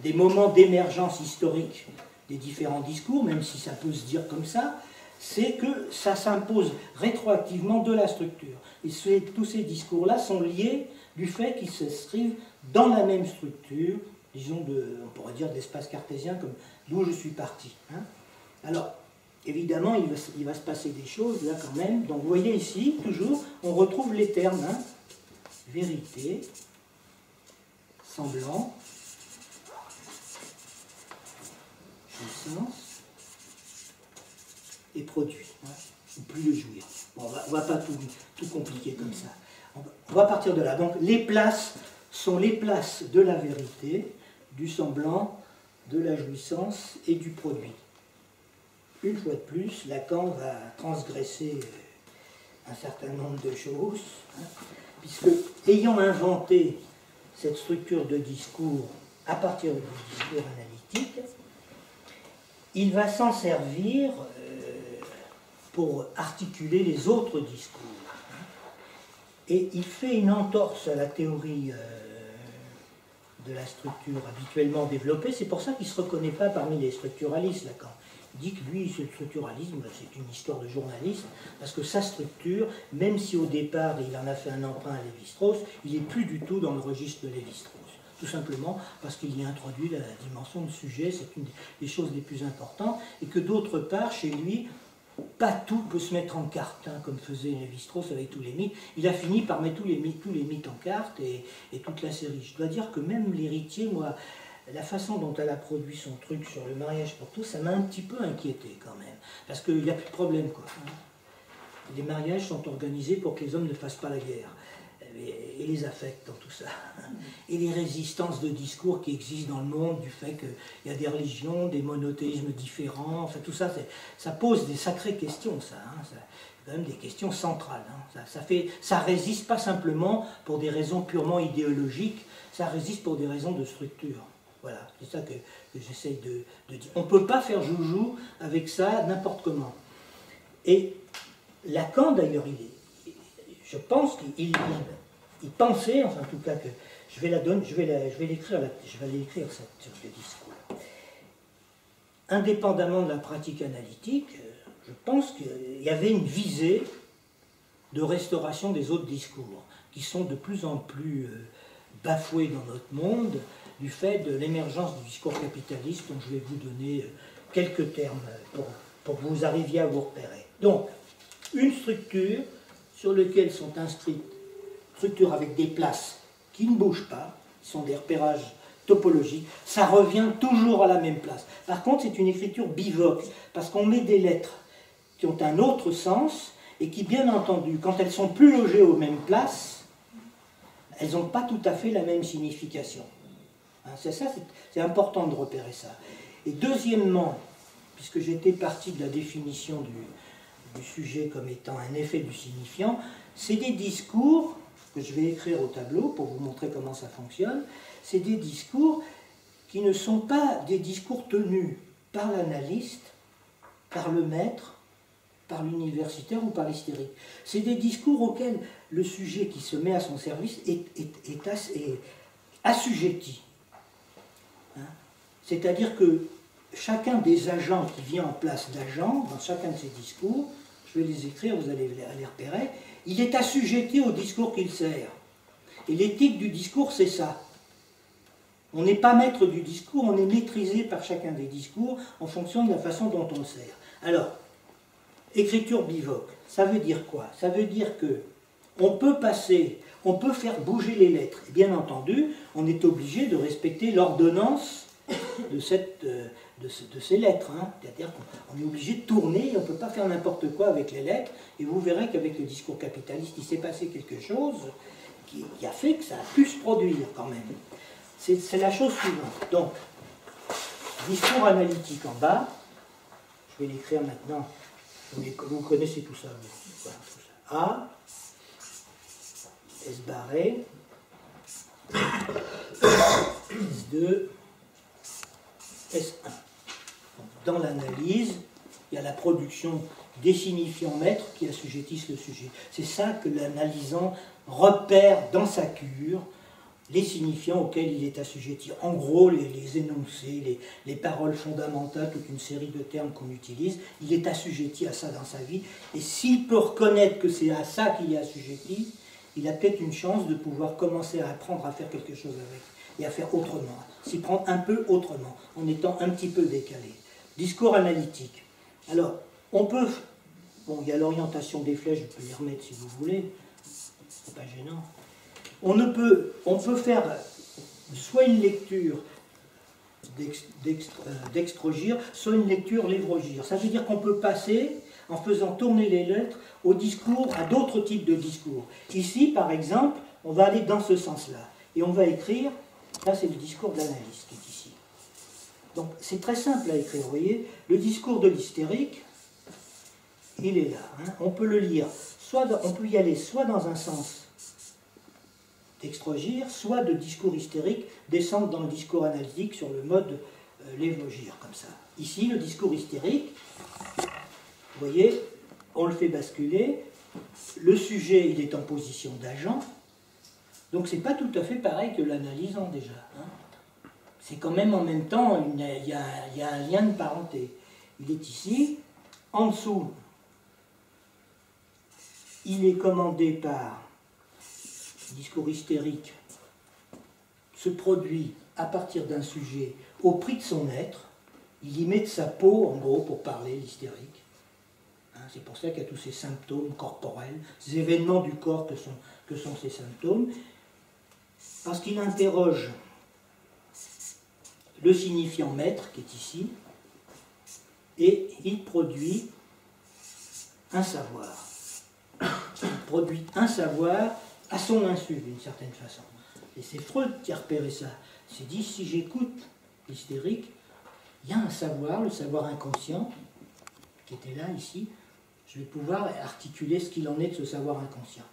des moments d'émergence historique des différents discours, même si ça peut se dire comme ça, c'est que ça s'impose rétroactivement de la structure. Et tous ces discours-là sont liés du fait qu'ils s'inscrivent dans la même structure, disons, on pourrait dire de l'espace cartésien, comme d'où je suis parti. Hein. Alors, évidemment, il va se passer des choses là quand même. Donc, vous voyez ici, toujours, on retrouve les termes. Hein. Vérité, semblant, jouissance et produit. Hein. Ou plus de jouir. Bon, on ne va pas tout compliquer comme ça. On va partir de là. Donc, les places sont les places de la vérité, du semblant, de la jouissance et du produit. Une fois de plus, Lacan va transgresser un certain nombre de choses, hein, puisque, ayant inventé cette structure de discours à partir du discours analytique, il va s'en servir pour articuler les autres discours. Et il fait une entorse à la théorie de la structure habituellement développée. C'est pour ça qu'il ne se reconnaît pas parmi les structuralistes, Lacan. Il dit que lui, ce structuralisme, c'est une histoire de journaliste, parce que sa structure, même si au départ il en a fait un emprunt à Lévi-Strauss, il n'est plus du tout dans le registre de Lévi-Strauss. Tout simplement parce qu'il y introduit la dimension de sujet, c'est une des choses les plus importantes, et que d'autre part, chez lui, pas tout peut se mettre en carte, hein, comme faisait Lévi-Strauss avec tous les mythes. Il a fini par mettre tous les mythes en carte et toute la série. Je dois dire que même l'héritier, moi, la façon dont elle a produit son truc sur le mariage pour tous, ça m'a un petit peu inquiété quand même. Parce qu'il n'y a plus de problème, quoi. Les mariages sont organisés pour que les hommes ne fassent pas la guerre. Et les affects dans tout ça. Et les résistances de discours qui existent dans le monde, du fait qu'il y a des religions, des monothéismes différents, enfin tout ça, ça pose des sacrées questions, ça. Hein, c'est quand même des questions centrales. Hein. Ça résiste pas simplement pour des raisons purement idéologiques, ça résiste pour des raisons de structure. Voilà, c'est ça que j'essaye de dire. On ne peut pas faire joujou avec ça n'importe comment. Et Lacan, d'ailleurs, je pense qu'il pensait, enfin en tout cas que je vais l'écrire sur le discours. Indépendamment de la pratique analytique, je pense qu'il y avait une visée de restauration des autres discours, qui sont de plus en plus bafoués dans notre monde, du fait de l'émergence du discours capitaliste, dont je vais vous donner quelques termes pour que vous arriviez à vous repérer. Donc, une structure sur laquelle sont inscrites, structures avec des places qui ne bougent pas, qui sont des repérages topologiques, ça revient toujours à la même place. Par contre, c'est une écriture bivoque, parce qu'on met des lettres qui ont un autre sens, et qui, bien entendu, quand elles sont plus logées aux mêmes places, elles n'ont pas tout à fait la même signification. Hein, c'est important de repérer ça. Et deuxièmement, puisque j'étais parti de la définition du sujet comme étant un effet du signifiant, c'est des discours que je vais écrire au tableau pour vous montrer comment ça fonctionne. C'est des discours qui ne sont pas des discours tenus par l'analyste, par le maître, par l'universitaire ou par l'hystérique. C'est des discours auxquels le sujet qui se met à son service est assujetti. Hein? C'est-à-dire que chacun des agents qui vient en place d'agents, dans chacun de ces discours, je vais les écrire, vous allez les repérer, il est assujetti au discours qu'il sert. Et l'éthique du discours, c'est ça. On n'est pas maître du discours, on est maîtrisé par chacun des discours en fonction de la façon dont on le sert. Alors, écriture bivoque, ça veut dire quoi? Ça veut dire que on peut faire bouger les lettres. Et bien entendu, on est obligé de respecter l'ordonnance de ces lettres. Hein. C'est-à-dire qu'on est obligé de tourner, et on ne peut pas faire n'importe quoi avec les lettres. Et vous verrez qu'avec le discours capitaliste, il s'est passé quelque chose qui a fait que ça a pu se produire quand même. C'est la chose suivante. Donc, discours analytique en bas, je vais l'écrire maintenant Vous connaissez tout ça. Voilà, tout ça. A, S barré, S2, S1. Dans l'analyse, il y a la production des signifiants maîtres qui assujettissent le sujet. C'est ça que l'analysant repère dans sa cure, les signifiants auxquels il est assujetti. En gros, les énoncés, les paroles fondamentales, toute une série de termes qu'on utilise, il est assujetti à ça dans sa vie. Et s'il peut reconnaître que c'est à ça qu'il est assujetti, il a peut-être une chance de pouvoir commencer à apprendre à faire quelque chose avec, et à faire autrement, s'y prendre un peu autrement, en étant un petit peu décalé. Discours analytique. Alors, on peut... Bon, il y a l'orientation des flèches, je peux les remettre si vous voulez, c'est pas gênant. On peut faire soit une lecture d'extrogir, soit une lecture lévrogir. Ça veut dire qu'on peut passer, en faisant tourner les lettres, au discours, à d'autres types de discours. Ici, par exemple, on va aller dans ce sens-là. Et on va écrire, là c'est le discours de l'analyse qui est ici. Donc c'est très simple à écrire, vous voyez. Le discours de l'hystérique, il est là. Hein. On peut le lire, on peut y aller soit dans un sens d'extrogir, soit de discours hystérique, descendre dans le discours analytique sur le mode lévogir, comme ça. Ici, le discours hystérique, vous voyez, on le fait basculer, le sujet, il est en position d'agent, donc c'est pas tout à fait pareil que l'analysant déjà. Hein. C'est quand même en même temps, il y a un lien de parenté. Il est ici, en dessous, il est commandé par discours hystérique, se produit à partir d'un sujet au prix de son être, il y met de sa peau, en gros, pour parler, l'hystérique. Hein, c'est pour ça qu'il y a tous ces symptômes corporels, ces événements du corps que sont ces symptômes, parce qu'il interroge le signifiant maître, qui est ici, et il produit un savoir. Il produit un savoir à son insu, d'une certaine façon. Et c'est Freud qui a repéré ça. Il s'est dit, si j'écoute l'hystérique, il y a un savoir, le savoir inconscient, qui était là, ici, je vais pouvoir articuler ce qu'il en est de ce savoir inconscient.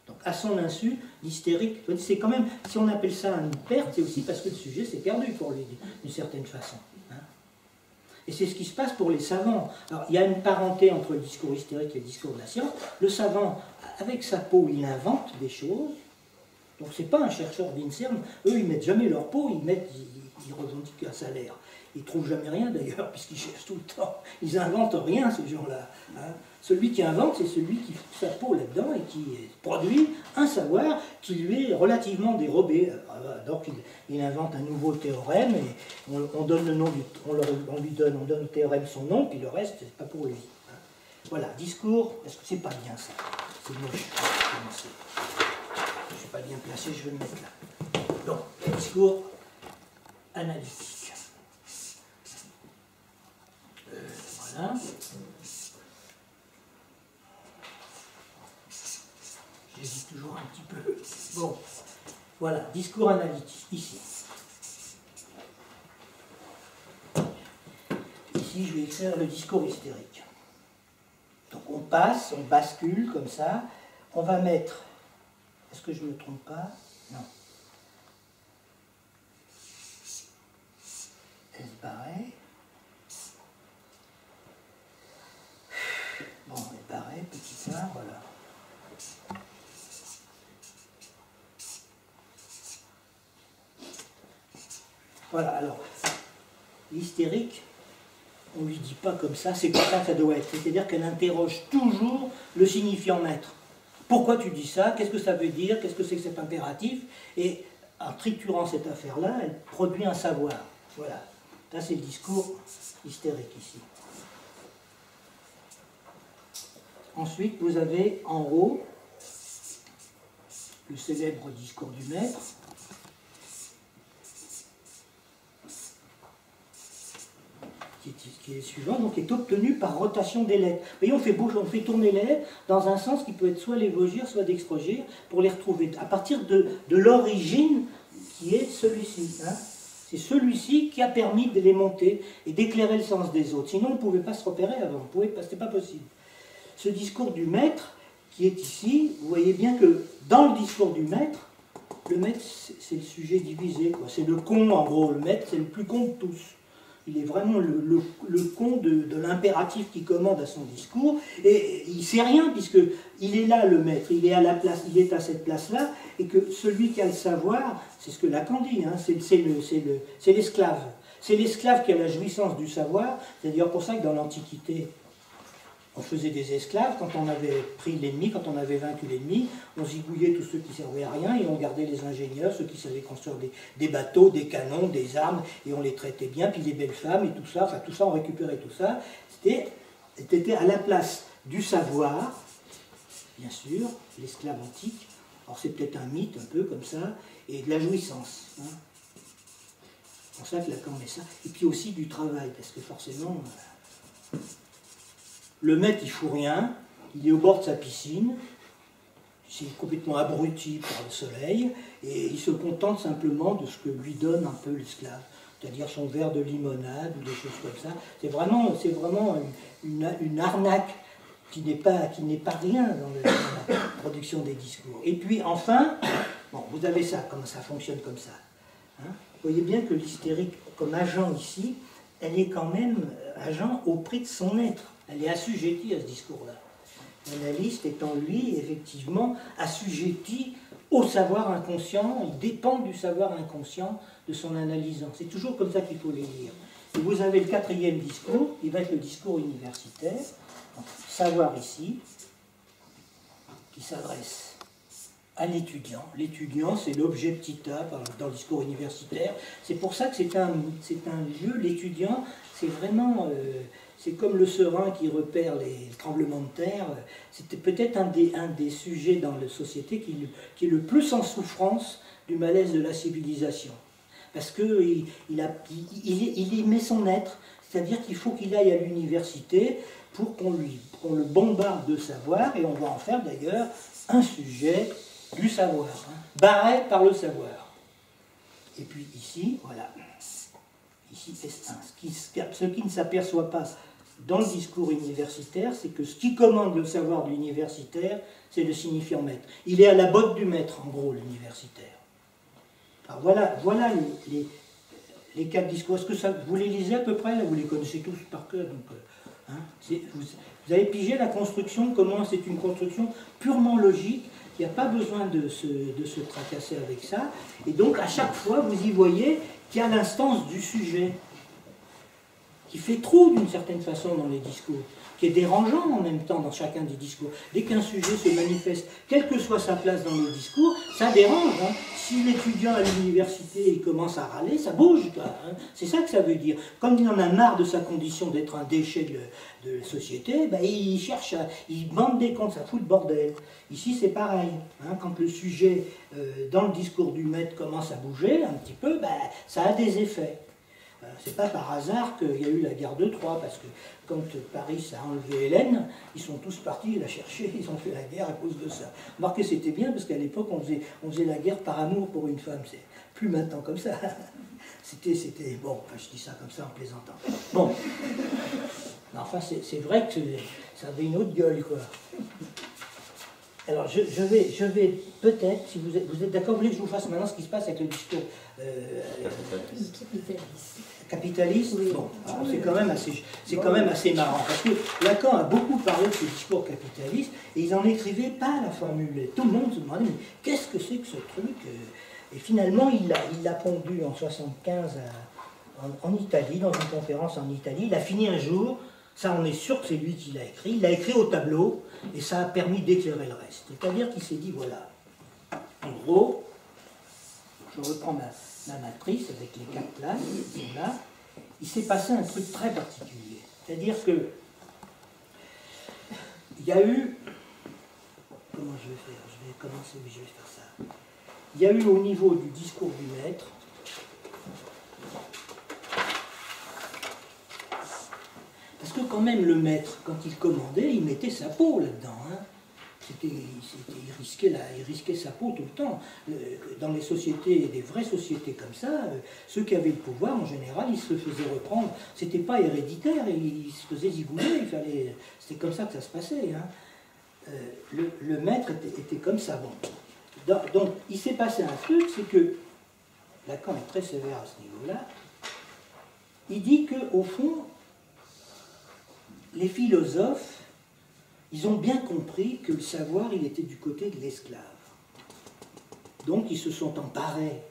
Donc, à son insu, l'hystérique, c'est quand même, si on appelle ça une perte, c'est aussi parce que le sujet s'est perdu pour lui, d'une certaine façon. Hein. Et c'est ce qui se passe pour les savants. Alors, il y a une parenté entre le discours hystérique et le discours de la science. Le savant, avec sa peau, il invente des choses. Donc c'est pas un chercheur d'INSERM, eux ils mettent jamais leur peau, ils revendiquent un salaire. Ils trouvent jamais rien d'ailleurs, puisqu'ils cherchent tout le temps. Ils inventent rien ces gens-là. Hein. Celui qui invente, c'est celui qui fout sa peau là-dedans et qui produit un savoir qui lui est relativement dérobé. Donc il invente un nouveau théorème et on donne le nom on donne au théorème son nom, puis le reste c'est pas pour lui. Hein. Voilà, discours, est-ce que c'est pas bien ça? C'est moche. Je ne suis pas bien placé, je vais le mettre là. Donc, le discours analytique. Voilà. J'hésite toujours un petit peu. Bon, voilà, discours analytique, ici. Ici, je vais écrire le discours hystérique. Donc, on passe, on bascule comme ça. On va mettre... Est-ce que je ne me trompe pas? Non. S barré. Bon, S barré, petit point, voilà. Voilà, alors, l'hystérique, on ne lui dit pas comme ça, c'est comme ça que ça doit être. C'est-à-dire qu'elle interroge toujours le signifiant maître. Pourquoi tu dis ça? Qu'est-ce que ça veut dire? Qu'est-ce que c'est que cet impératif? Et en triturant cette affaire-là, elle produit un savoir. Voilà. Là, c'est le discours hystérique ici. Ensuite, vous avez en haut le célèbre discours du maître. Qui est suivant, donc qui est obtenu par rotation des lettres. Vous voyez, on fait tourner les lettres dans un sens qui peut être soit lévogir, soit d'extrogir, pour les retrouver à partir de l'origine qui est celui-ci. Hein. C'est celui-ci qui a permis de les monter et d'éclairer le sens des autres. Sinon, on ne pouvait pas se repérer avant, c'était pas possible. Ce discours du maître, qui est ici, vous voyez bien que dans le discours du maître, le maître, c'est le sujet divisé, quoi. C'est le con, en gros. Le maître, c'est le plus con de tous. Il est vraiment le con de l'impératif qui commande à son discours. Et il ne sait rien, puisqu'il est là, le maître. Il est à la place, il est à cette place-là. Et que celui qui a le savoir, c'est ce que Lacan dit, hein, c'est l'esclave. C'est l'esclave qui a la jouissance du savoir. C'est d'ailleurs pour ça que dans l'Antiquité, on faisait des esclaves. Quand on avait pris l'ennemi, quand on avait vaincu l'ennemi, on zigouillait tous ceux qui servaient à rien et on gardait les ingénieurs, ceux qui savaient construire des bateaux, des canons, des armes, et on les traitait bien, puis les belles femmes et tout ça, enfin tout ça, on récupérait tout ça. C'était à la place du savoir, bien sûr, l'esclave antique. Alors c'est peut-être un mythe, un peu comme ça, et de la jouissance. Hein. C'est pour ça que Lacan met ça. Et puis aussi du travail, parce que forcément... Le maître, il fout rien, il est au bord de sa piscine, il est complètement abruti par le soleil, et il se contente simplement de ce que lui donne un peu l'esclave, c'est-à-dire son verre de limonade ou des choses comme ça. C'est vraiment une arnaque qui n'est pas rien dans la production des discours. Et puis enfin, bon, vous avez ça, comment ça fonctionne comme ça. Hein. Vous voyez bien que l'hystérique, comme agent ici, elle est quand même agent au prix de son être. Elle est assujettie à ce discours-là. L'analyste est en lui, effectivement, assujetti au savoir inconscient, il dépend du savoir inconscient de son analysant. C'est toujours comme ça qu'il faut les lire. Et vous avez le quatrième discours, il va être le discours universitaire, donc, savoir ici, qui s'adresse à l'étudiant. L'étudiant, c'est l'objet petit a dans le discours universitaire. C'est pour ça que c'est un lieu, l'étudiant, c'est vraiment... c'est comme le serein qui repère les tremblements de terre. C'était peut-être un des sujets dans la société qui est le plus en souffrance du malaise de la civilisation. Parce qu'il y met son être, c'est-à-dire qu'il faut qu'il aille à l'université pour qu'on le bombarde de savoir, et on va en faire d'ailleurs un sujet du savoir, hein, barré par le savoir. Et puis ici, voilà, ici ce qui ne s'aperçoit pas dans le discours universitaire, c'est que ce qui commande le savoir de l'universitaire, c'est le signifiant maître. Il est à la botte du maître, en gros, l'universitaire. Alors voilà les quatre discours. Est-ce que vous les lisez à peu près? Vous les connaissez tous par cœur. Donc, hein, vous avez pigé la construction, comment c'est une construction purement logique. Il n'y a pas besoin de se tracasser avec ça. Et donc, à chaque fois, vous y voyez qu'il y a l'instance du sujet, qui fait trop d'une certaine façon dans les discours, qui est dérangeant en même temps dans chacun des discours. Dès qu'un sujet se manifeste, quelle que soit sa place dans le discours, ça dérange. Hein. Si l'étudiant à l'université il commence à râler, ça bouge. Hein. C'est ça que ça veut dire. Comme il en a marre de sa condition d'être un déchet de la société, ben, il bande des comptes, ça fout le bordel. Ici c'est pareil. Hein. Quand le sujet dans le discours du maître commence à bouger un petit peu, ben, ça a des effets. C'est pas par hasard qu'il y a eu la guerre de Troie, parce que quand Paris a enlevé Hélène, ils sont tous partis la chercher, ils ont fait la guerre à cause de ça. Remarquez, c'était bien, parce qu'à l'époque, on faisait la guerre par amour pour une femme. C'est plus maintenant comme ça. C'était bon, enfin, je dis ça comme ça en plaisantant. Bon. Enfin, c'est vrai que ça avait une autre gueule, quoi. Alors, je vais peut-être, si vous êtes d'accord, vous voulez que je vous fasse maintenant ce qui se passe avec le discours capitaliste. Oui. Bon, c'est quand même assez marrant, parce que Lacan a beaucoup parlé de ce discours capitaliste, et ils n'en écrivaient pas la formule. Tout le monde se demandait, mais qu'est-ce que c'est que ce truc? Et finalement, il l'a pondu en 1975 en Italie, dans une conférence en Italie. Il a fini un jour, ça on est sûr que c'est lui qui l'a écrit, il l'a écrit au tableau, et ça a permis d'éclairer le reste. C'est-à-dire qu'il s'est dit, voilà, en gros, je reprends ma matrice avec les quatre places, là, il s'est passé un truc très particulier. C'est-à-dire que il y a eu, comment je vais faire? Je vais commencer, oui, je vais faire ça. Il y a eu au niveau du discours du maître, parce que quand même le maître, quand il commandait, il mettait sa peau là-dedans. Hein. il risquait sa peau tout le temps. Dans les sociétés, des vraies sociétés comme ça, ceux qui avaient le pouvoir, en général, ils se faisaient reprendre. C'était pas héréditaire, ils se faisaient zigouiller, c'était comme ça que ça se passait. Hein. Le maître était comme ça. Bon. Donc, il s'est passé un truc, c'est que Lacan est très sévère à ce niveau-là. Il dit qu'au fond, les philosophes, ils ont bien compris que le savoir, il était du côté de l'esclave. Donc, ils se sont emparés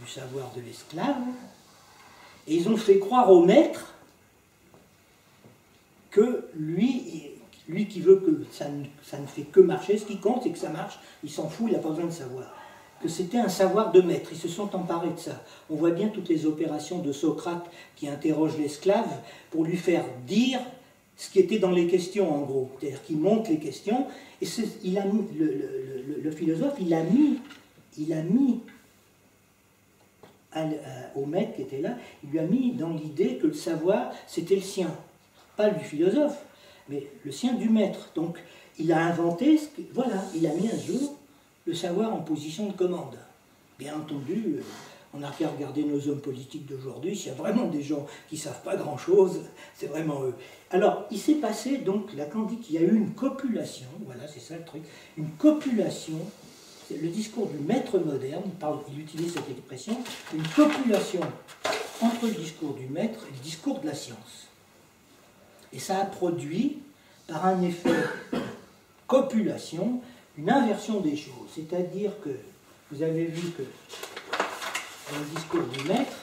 du savoir de l'esclave et ils ont fait croire au maître que lui qui veut que ça ne fait que marcher, ce qui compte, c'est que ça marche, il s'en fout, il n'a pas besoin de savoir. Que c'était un savoir de maître, ils se sont emparés de ça. On voit bien toutes les opérations de Socrate qui interroge l'esclave pour lui faire dire ce qui était dans les questions, en gros. C'est-à-dire qu'il monte les questions, et le philosophe, il a mis au maître qui était là, il lui a mis dans l'idée que le savoir, c'était le sien. Pas du philosophe, mais le sien du maître. Donc, il a inventé, voilà, il a mis un jour le savoir en position de commande. Bien entendu, on n'a qu'à regarder nos hommes politiques d'aujourd'hui, s'il y a vraiment des gens qui ne savent pas grand-chose, c'est vraiment eux. Alors, il s'est passé, donc, Lacan dit qu'il y a eu une copulation, voilà, c'est ça le truc, une copulation, c'est le discours du maître moderne, il utilise cette expression, une copulation entre le discours du maître et le discours de la science. Et ça a produit, par un effet copulation, une inversion des choses. C'est-à-dire que, vous avez vu que dans le discours du maître,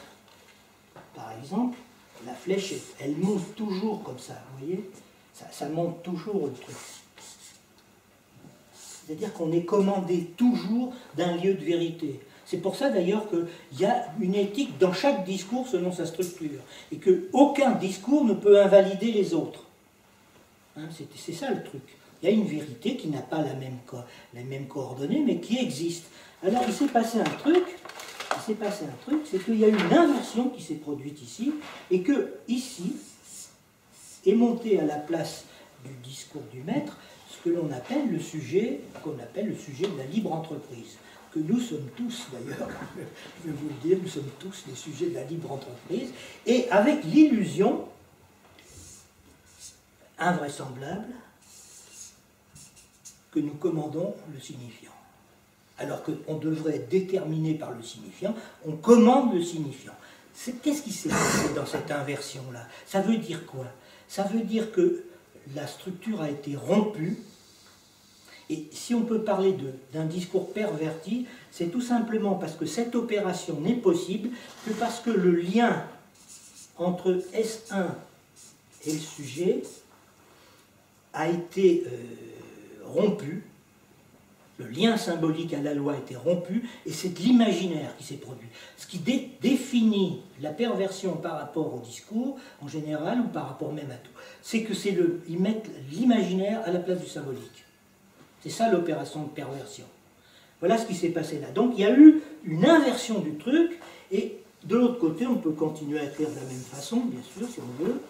par exemple, la flèche, elle monte toujours comme ça, vous voyez, ça monte toujours le truc. C'est-à-dire qu'on est commandé toujours d'un lieu de vérité. C'est pour ça d'ailleurs qu'il y a une éthique dans chaque discours selon sa structure, et qu'aucun discours ne peut invalider les autres. Hein, c'est ça le truc. Il y a une vérité qui n'a pas les mêmes coordonnées, mais qui existe. Alors il s'est passé un truc, c'est qu'il y a eu une inversion qui s'est produite ici, et que ici est monté à la place du discours du maître ce que l'on appelle le sujet, de la libre entreprise. Que nous sommes tous d'ailleurs, je vais vous le dire, nous sommes tous les sujets de la libre entreprise, et avec l'illusion invraisemblable que nous commandons le signifiant. Alors qu'on devrait être déterminé par le signifiant, on commande le signifiant. Qu'est-ce qui s'est passé dans cette inversion-là? Ça veut dire quoi? Ça veut dire que la structure a été rompue, et si on peut parler d'un discours perverti, c'est tout simplement parce que cette opération n'est possible que parce que le lien entre S1 et le sujet a été rompu, le lien symbolique à la loi a été rompu, et c'est l'imaginaire qui s'est produit. Ce qui définit la perversion par rapport au discours, en général, ou par rapport même à tout, c'est que ils mettent l'imaginaire à la place du symbolique. C'est ça l'opération de perversion. Voilà ce qui s'est passé là. Donc il y a eu une inversion du truc, et de l'autre côté, on peut continuer à écrire de la même façon, bien sûr, si on veut.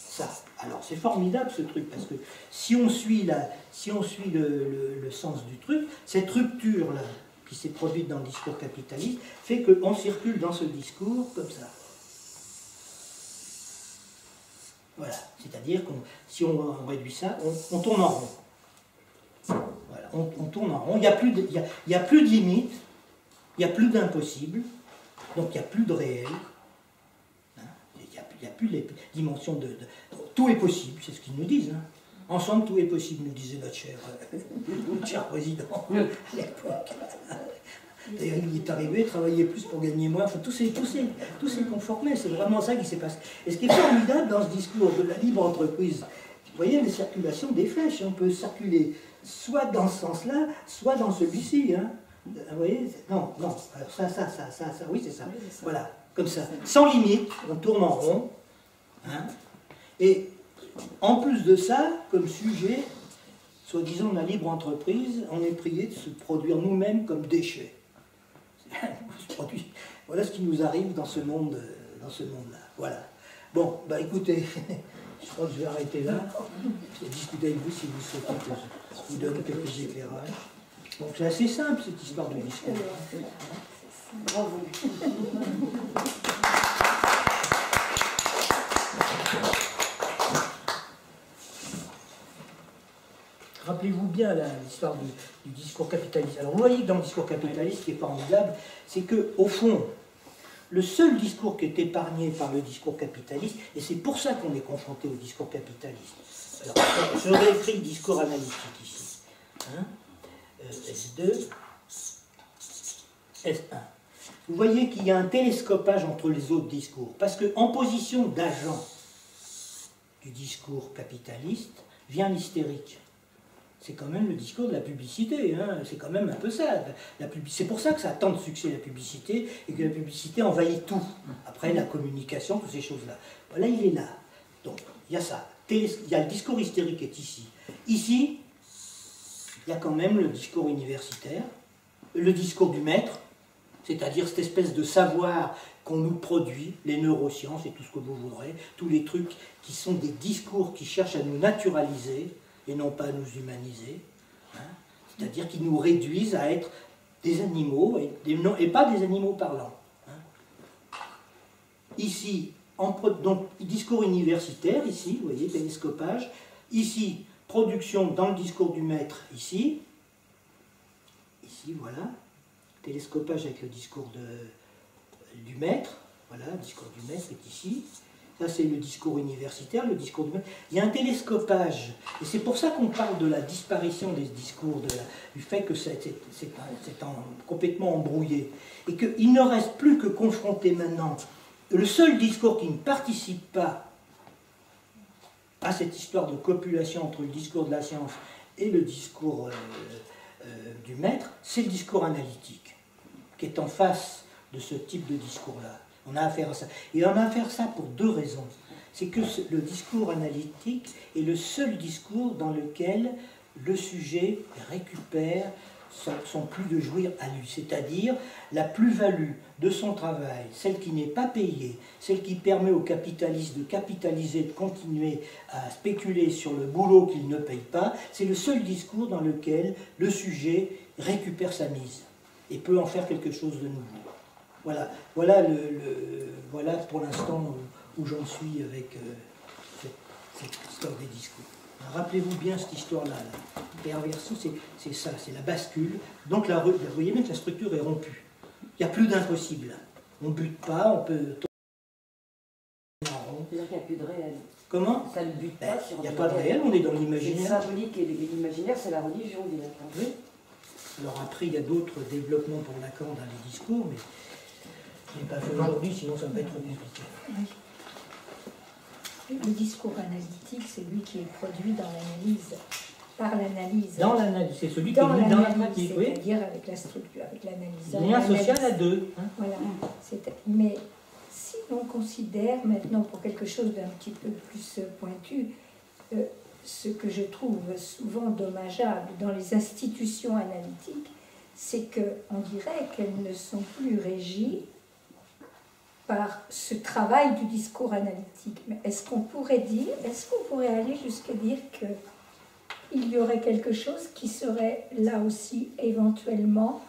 Ça. Alors c'est formidable ce truc, parce que si on suit le sens du truc, cette rupture-là qui s'est produite dans le discours capitaliste fait qu'on circule dans ce discours comme ça. Voilà, c'est-à-dire que si on réduit ça, on tourne en rond. Voilà, on tourne en rond, il n'y a plus de limite, il n'y a plus d'impossible, donc il n'y a plus de réel. Il n'y a plus les dimensions de... Tout est possible, c'est ce qu'ils nous disent. Hein. Ensemble, tout est possible, nous disait notre cher président à l'époque. D'ailleurs, il est arrivé, travailler plus pour gagner moins. Enfin, tout s'est conformé, c'est vraiment ça qui s'est passé. Et ce qui est formidable dans ce discours de la libre entreprise, vous voyez les circulations des flèches, on peut circuler soit dans ce sens-là, soit dans celui-ci. Hein. Vous voyez? Non, alors ça, oui, c'est ça. Voilà. Comme ça, sans limite, on tourne en rond. Hein, et en plus de ça, comme sujet, soi-disant de la libre entreprise, on est prié de se produire nous-mêmes comme déchets. Voilà ce qui nous arrive dans ce monde-là. Voilà. Bon, bah écoutez, Je crois que je vais arrêter là et discuter avec vous si vous souhaitez que je vous donne quelques éclairages. Donc c'est assez simple cette histoire de discours. Bravo. Rappelez-vous bien l'histoire du discours capitaliste. Alors vous voyez que dans le discours capitaliste, ce qui est formidable, c'est qu'au fond, le seul discours qui est épargné par le discours capitaliste, et c'est pour ça qu'on est confronté au discours capitaliste. Alors, je réécris le discours analytique ici. Hein, S2, S1. Vous voyez qu'il y a un télescopage entre les autres discours, parce qu'en position d'agent du discours capitaliste vient l'hystérique. C'est quand même le discours de la publicité, hein. C'est quand même un peu ça. C'est pour ça que ça a tant de succès, la publicité, et que la publicité envahit tout. Après, la communication, toutes ces choses-là. Voilà, il est là. Donc, il y a ça. Il y a le discours hystérique qui est ici. Ici, il y a quand même le discours universitaire, le discours du maître, c'est-à-dire cette espèce de savoir qu'on nous produit, les neurosciences et tout ce que vous voudrez, tous les trucs qui sont des discours qui cherchent à nous naturaliser, et non pas à nous humaniser, hein, c'est-à-dire qui nous réduisent à être des animaux, et pas des animaux parlants. Hein. Ici, donc, discours universitaire, ici, vous voyez, télescopage, ici, production dans le discours du maître, ici, voilà, télescopage avec le discours du maître, voilà, le discours du maître est ici. Ça, c'est le discours universitaire, le discours du maître. Il y a un télescopage, et c'est pour ça qu'on parle de la disparition des discours, du fait que c'est complètement embrouillé, et qu'il ne reste plus que confronter maintenant le seul discours qui ne participe pas à cette histoire de copulation entre le discours de la science et le discours du maître, c'est le discours analytique, qui est en face de ce type de discours-là. On a affaire à ça. Et on a affaire à ça pour deux raisons. C'est que le discours analytique est le seul discours dans lequel le sujet récupère son plus de jouir à lui, c'est-à-dire la plus-value de son travail, celle qui n'est pas payée, celle qui permet aux capitalistes de capitaliser, de continuer à spéculer sur le boulot qu'ils ne payent pas, c'est le seul discours dans lequel le sujet récupère sa mise et peut en faire quelque chose de nouveau. Voilà, voilà pour l'instant où j'en suis avec cette histoire des discours. Rappelez-vous bien cette histoire-là. La perversion, c'est ça, c'est la bascule. Donc là, vous voyez bien que la structure est rompue. Il n'y a plus d'impossible. On ne bute pas, on peut tourner en rond. C'est-à-dire qu'il n'y a plus de réel. Comment? Ça ne bute pas sur il n'y a pas de réel, on est dans C'est l'imaginaire. le symbolique et l'imaginaire, c'est la religion, dit Lacan. Oui. Alors après, il y a d'autres développements pour Lacan dans les discours, mais je n'ai pas fait aujourd'hui, sinon ça va être trop compliqué. Oui. Le discours analytique, c'est lui qui est produit dans l'analyse, par l'analyse. Dans l'analyse, c'est celui qui est mis dans la pratique, oui. C'est-à-dire avec la structure, avec l'analyse. Lien social à deux. Hein. Voilà. Mais si on considère maintenant, pour quelque chose d'un petit peu plus pointu, ce que je trouve souvent dommageable dans les institutions analytiques, c'est qu'on dirait qu'elles ne sont plus régies par ce travail du discours analytique. Mais est-ce qu'on pourrait aller jusqu'à dire qu'il y aurait quelque chose qui serait là aussi éventuellement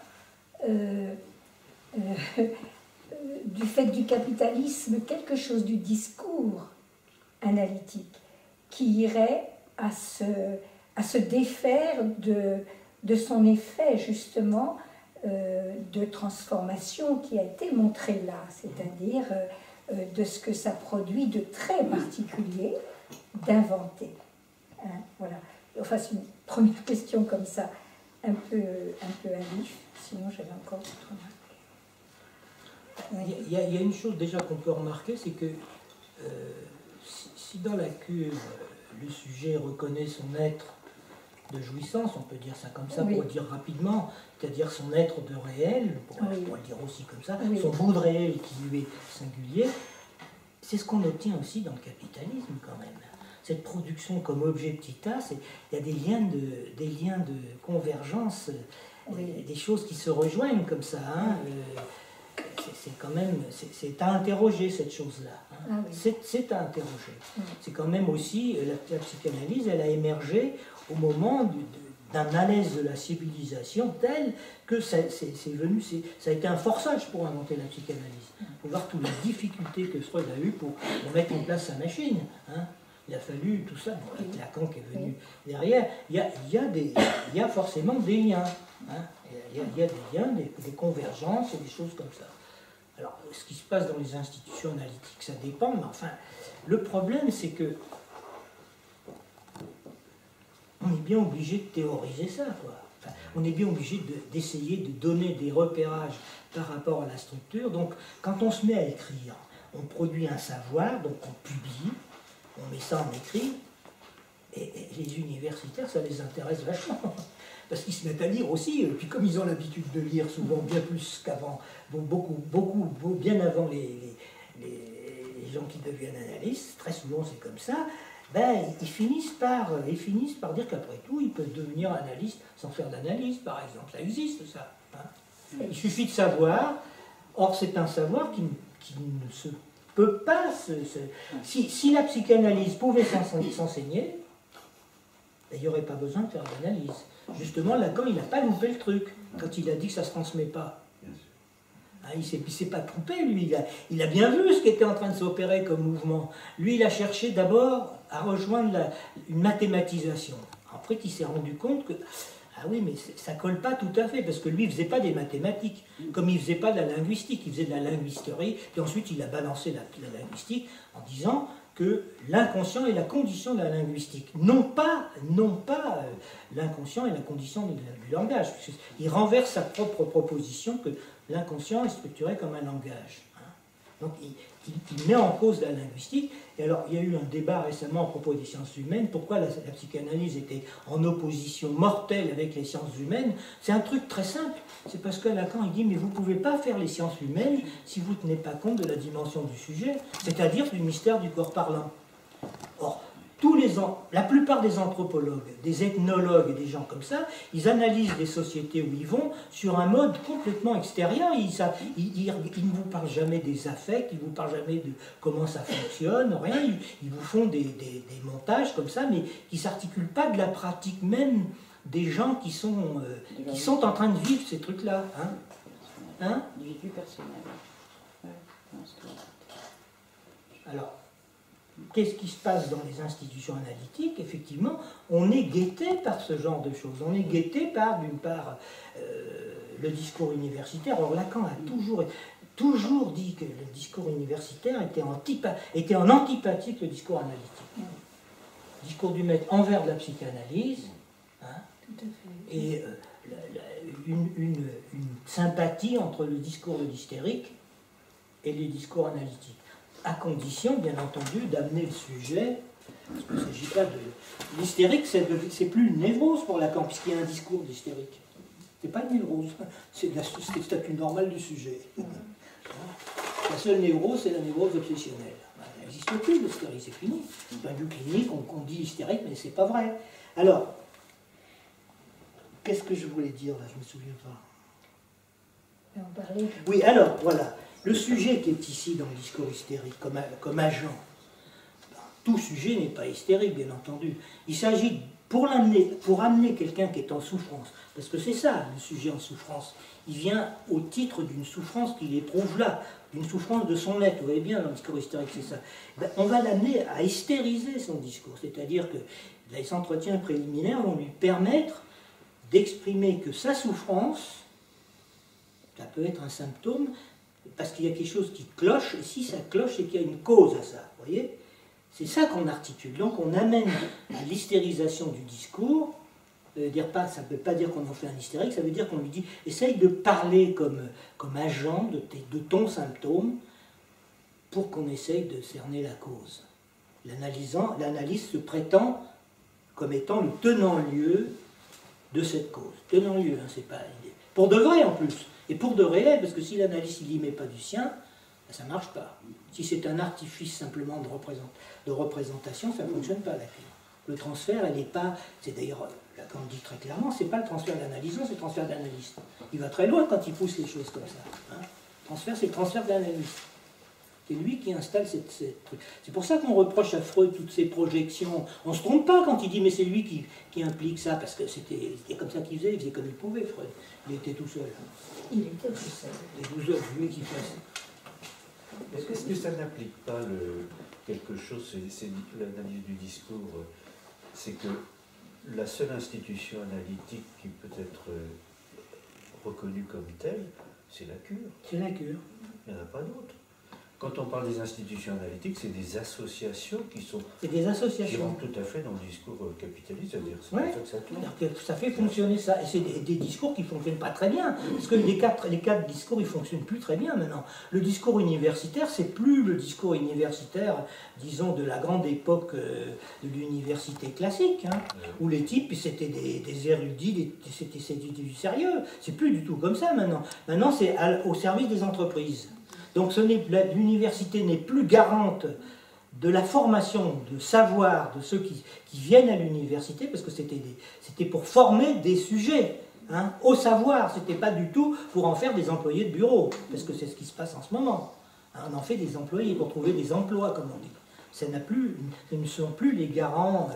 du fait du capitalisme, quelque chose du discours analytique qui irait à se défaire de son effet justement de transformation qui a été montré là, c'est-à-dire de ce que ça produit de très particulier d'inventer. Hein, voilà. Enfin, c'est une première question comme ça, un peu à vif, sinon j'avais encore d'autres remarques. Il y a une chose déjà qu'on peut remarquer, c'est que si dans la cure, le sujet reconnaît son être de jouissance, on peut dire ça comme ça, oui. Pour le dire rapidement, c'est-à-dire son être de réel, on pourrait le dire aussi comme ça, oui. son bout de réel qui lui est singulier, c'est ce qu'on obtient aussi dans le capitalisme quand même. Cette production comme objet petit a, il y a des liens de convergence, oui. des choses qui se rejoignent comme ça. Hein, c'est quand même, c'est à interroger cette chose-là. Hein. Ah oui. C'est à interroger. C'est quand même aussi, la psychanalyse, elle a émergé au moment d'un malaise de la civilisation tel que ça a été un forçage pour inventer la psychanalyse. Il faut voir toutes les difficultés que Freud a eues pour mettre en place sa machine. Hein. Il a fallu tout ça, bon, Lacan qui est venu derrière, il y a forcément des liens. Hein. Il y a des liens, des convergences et des choses comme ça. Alors, ce qui se passe dans les institutions analytiques, ça dépend, mais enfin, le problème, c'est que on est bien obligé de théoriser ça, quoi. Enfin, on est bien obligé d'essayer de donner des repérages par rapport à la structure. Donc, quand on se met à écrire, on produit un savoir, donc on publie, on met ça en écrit, et les universitaires, ça les intéresse vachement. Parce qu'ils se mettent à lire aussi, et puis comme ils ont l'habitude de lire souvent bien plus qu'avant, bien avant les gens qui deviennent analystes, très souvent c'est comme ça, ben, ils finissent par dire qu'après tout, ils peuvent devenir analystes sans faire d'analyse, par exemple. Ça existe, ça. Hein. Il suffit de savoir, or c'est un savoir qui ne se peut pas si la psychanalyse pouvait s'enseigner, il n'y aurait pas besoin de faire d'analyse. Justement, Lacan, il n'a pas loupé le truc quand il a dit que ça ne se transmet pas. Hein, il ne s'est pas trompé, lui. Il a bien vu ce qui était en train de s'opérer comme mouvement. Lui, il a cherché d'abord à rejoindre une mathématisation. Après, il s'est rendu compte que ah oui, mais ça ne colle pas tout à fait, parce que lui, il ne faisait pas des mathématiques, comme il ne faisait pas de la linguistique, il faisait de la linguisterie, et ensuite il a balancé la linguistique en disant que l'inconscient est la condition de la linguistique, non pas l'inconscient est la condition du langage. Il renverse sa propre proposition que l'inconscient est structuré comme un langage. Hein. Donc il met en cause la linguistique. Et alors, il y a eu un débat récemment à propos des sciences humaines. Pourquoi la psychanalyse était en opposition mortelle avec les sciences humaines? C'est un truc très simple. C'est parce que Lacan, il dit, mais vous ne pouvez pas faire les sciences humaines si vous ne tenez pas compte de la dimension du sujet, c'est-à-dire du mystère du corps parlant. Or, la plupart des anthropologues, des ethnologues et des gens comme ça, ils analysent des sociétés où ils vont sur un mode complètement extérieur. Ils ne vous parlent jamais des affects, ils ne vous parlent jamais de comment ça fonctionne, rien. Ils vous font des montages comme ça, mais qui ne s'articulent pas de la pratique même des gens qui sont en train de vivre ces trucs-là. Hein? Du vécu personnel. Ouais, alors, qu'est-ce qui se passe dans les institutions analytiques? Effectivement, on est guetté par ce genre de choses. On est guetté par, d'une part, le discours universitaire. Or, Lacan a toujours dit que le discours universitaire était en antipathie avec le discours analytique. Le discours du maître envers la psychanalyse, hein, tout à fait. Et une sympathie entre le discours de l'hystérique et les discours analytiques. À condition, bien entendu, d'amener le sujet, parce qu'il ne s'agit pas de... L'hystérique, c'est plus une névrose pour Lacan, puisqu'il y a un discours d'hystérique. C'est pas une névrose, c'est le statut normal du sujet. La seule névrose, c'est la névrose obsessionnelle. Elle n'existe plus, l'hystérie, c'est fini. D'un but clinique, on dit hystérique, mais c'est pas vrai. Alors, qu'est-ce que je voulais dire là? Je ne me souviens pas. On parlait... Oui, alors, voilà. Le sujet qui est ici dans le discours hystérique, comme agent, tout sujet n'est pas hystérique, bien entendu. Il s'agit, pour amener quelqu'un qui est en souffrance, parce que c'est ça, le sujet en souffrance, il vient au titre d'une souffrance qu'il éprouve là, d'une souffrance de son être. Vous voyez bien, dans le discours hystérique, c'est ça. Ben, on va l'amener à hystériser son discours, c'est-à-dire que les entretiens préliminaires vont lui permettre d'exprimer que sa souffrance, ça peut être un symptôme, parce qu'il y a quelque chose qui cloche, et si ça cloche, c'est qu'il y a une cause à ça, vous voyez? C'est ça qu'on articule. Donc on amène à l'hystérisation du discours. Ça ne veut pas dire qu'on en fait un hystérique, ça veut dire qu'on lui dit, essaye de parler comme agent de ton symptôme pour qu'on essaye de cerner la cause. L'analyse se prétend comme étant le tenant-lieu de cette cause. Tenant-lieu, hein, c'est pas... Pour de vrai en plus. Et pour de réel, parce que si l'analyste il n'y met pas du sien, ben ça ne marche pas. Si c'est un artifice simplement de représentation, ça ne fonctionne pas là. Le transfert, elle n'est pas... C'est d'ailleurs, Lacan dit très clairement, c'est pas le transfert d'analysant, c'est le transfert d'analyste. Il va très loin quand il pousse les choses comme ça. Hein. Transfert, c'est le transfert de l'analyste. C'est lui qui installe cette truc. C'est pour ça qu'on reproche à Freud toutes ces projections. On ne se trompe pas quand il dit mais c'est lui qui implique ça, parce que c'était comme ça qu'il faisait comme il pouvait, Freud. Il était tout seul. Il était tout seul. Les 12 heures, c'est lui qui faisait. Est-ce que ça n'applique pas quelque chose, c'est l'analyse du discours, c'est que la seule institution analytique qui peut être reconnue comme telle, c'est la cure. C'est la cure. Il n'y en a pas d'autre. Quand on parle des institutions analytiques, c'est des associations qui sont... C'est des associations. Qui rentrent tout à fait dans le discours capitaliste, c'est-à-dire c'est ouais. pour ça que ça tourne. Ça fait fonctionner ça. Et c'est des discours qui ne fonctionnent pas très bien. Parce que les quatre discours, ils ne fonctionnent plus très bien maintenant. Le discours universitaire, c'est plus le discours universitaire, disons, de la grande époque de l'université classique, hein, où les types, c'était des érudits, c'était du sérieux. C'est plus du tout comme ça maintenant. Maintenant, c'est au service des entreprises. Donc l'université n'est plus garante de la formation, de savoir de ceux qui viennent à l'université, parce que c'était pour former des sujets hein, au savoir, c'était pas du tout pour en faire des employés de bureau, parce que c'est ce qui se passe en ce moment. Hein, on en fait des employés pour trouver des emplois, comme on dit. Ce ne sont plus les garants.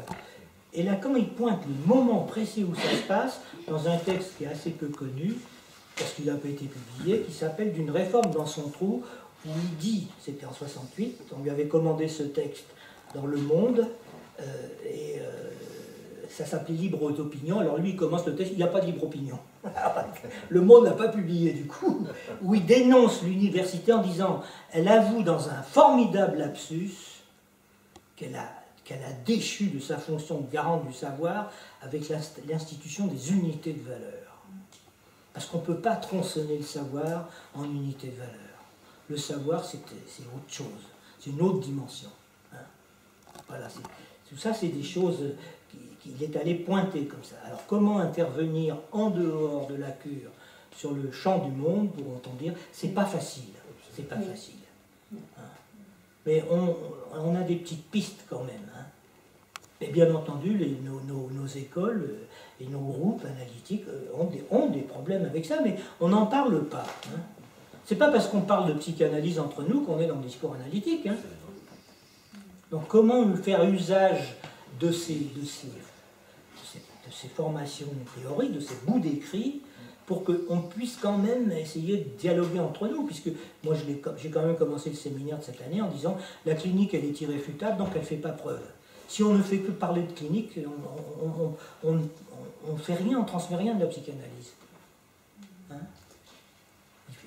Et là, quand il pointe le moment précis où ça se passe, dans un texte qui est assez peu connu, parce qu'il n'a pas été publié, qui s'appelle « D'une réforme dans son trou », où il dit, c'était en 68, on lui avait commandé ce texte dans Le Monde, ça s'appelait « Libre d'opinion », alors lui il commence le texte, il n'y a pas de libre opinion. Le Monde n'a pas publié du coup, où il dénonce l'université en disant « Elle avoue dans un formidable lapsus qu'elle a déchu de sa fonction de garante du savoir avec l'institution des unités de valeur. » Parce qu'on ne peut pas tronçonner le savoir en unité de valeur. Le savoir, c'est autre chose, c'est une autre dimension. Hein. Voilà, tout ça, c'est des choses qu'il est allé pointer comme ça. Alors, comment intervenir en dehors de la cure sur le champ du monde, pour entendre dire, c'est pas facile. C'est pas facile. Hein. Mais on a des petites pistes quand même. Hein. Et bien entendu, nos écoles et nos groupes analytiques ont des problèmes avec ça, mais on n'en parle pas. Hein. C'est pas parce qu'on parle de psychanalyse entre nous qu'on est dans le discours analytique. Hein. Donc comment faire usage de ces formations théoriques, de ces bouts d'écrit, pour qu'on puisse quand même essayer de dialoguer entre nous, puisque moi j'ai quand même commencé le séminaire de cette année en disant la clinique elle est irréfutable, donc elle ne fait pas preuve. Si on ne fait que parler de clinique, on ne fait rien, on ne transmet rien de la psychanalyse. Hein?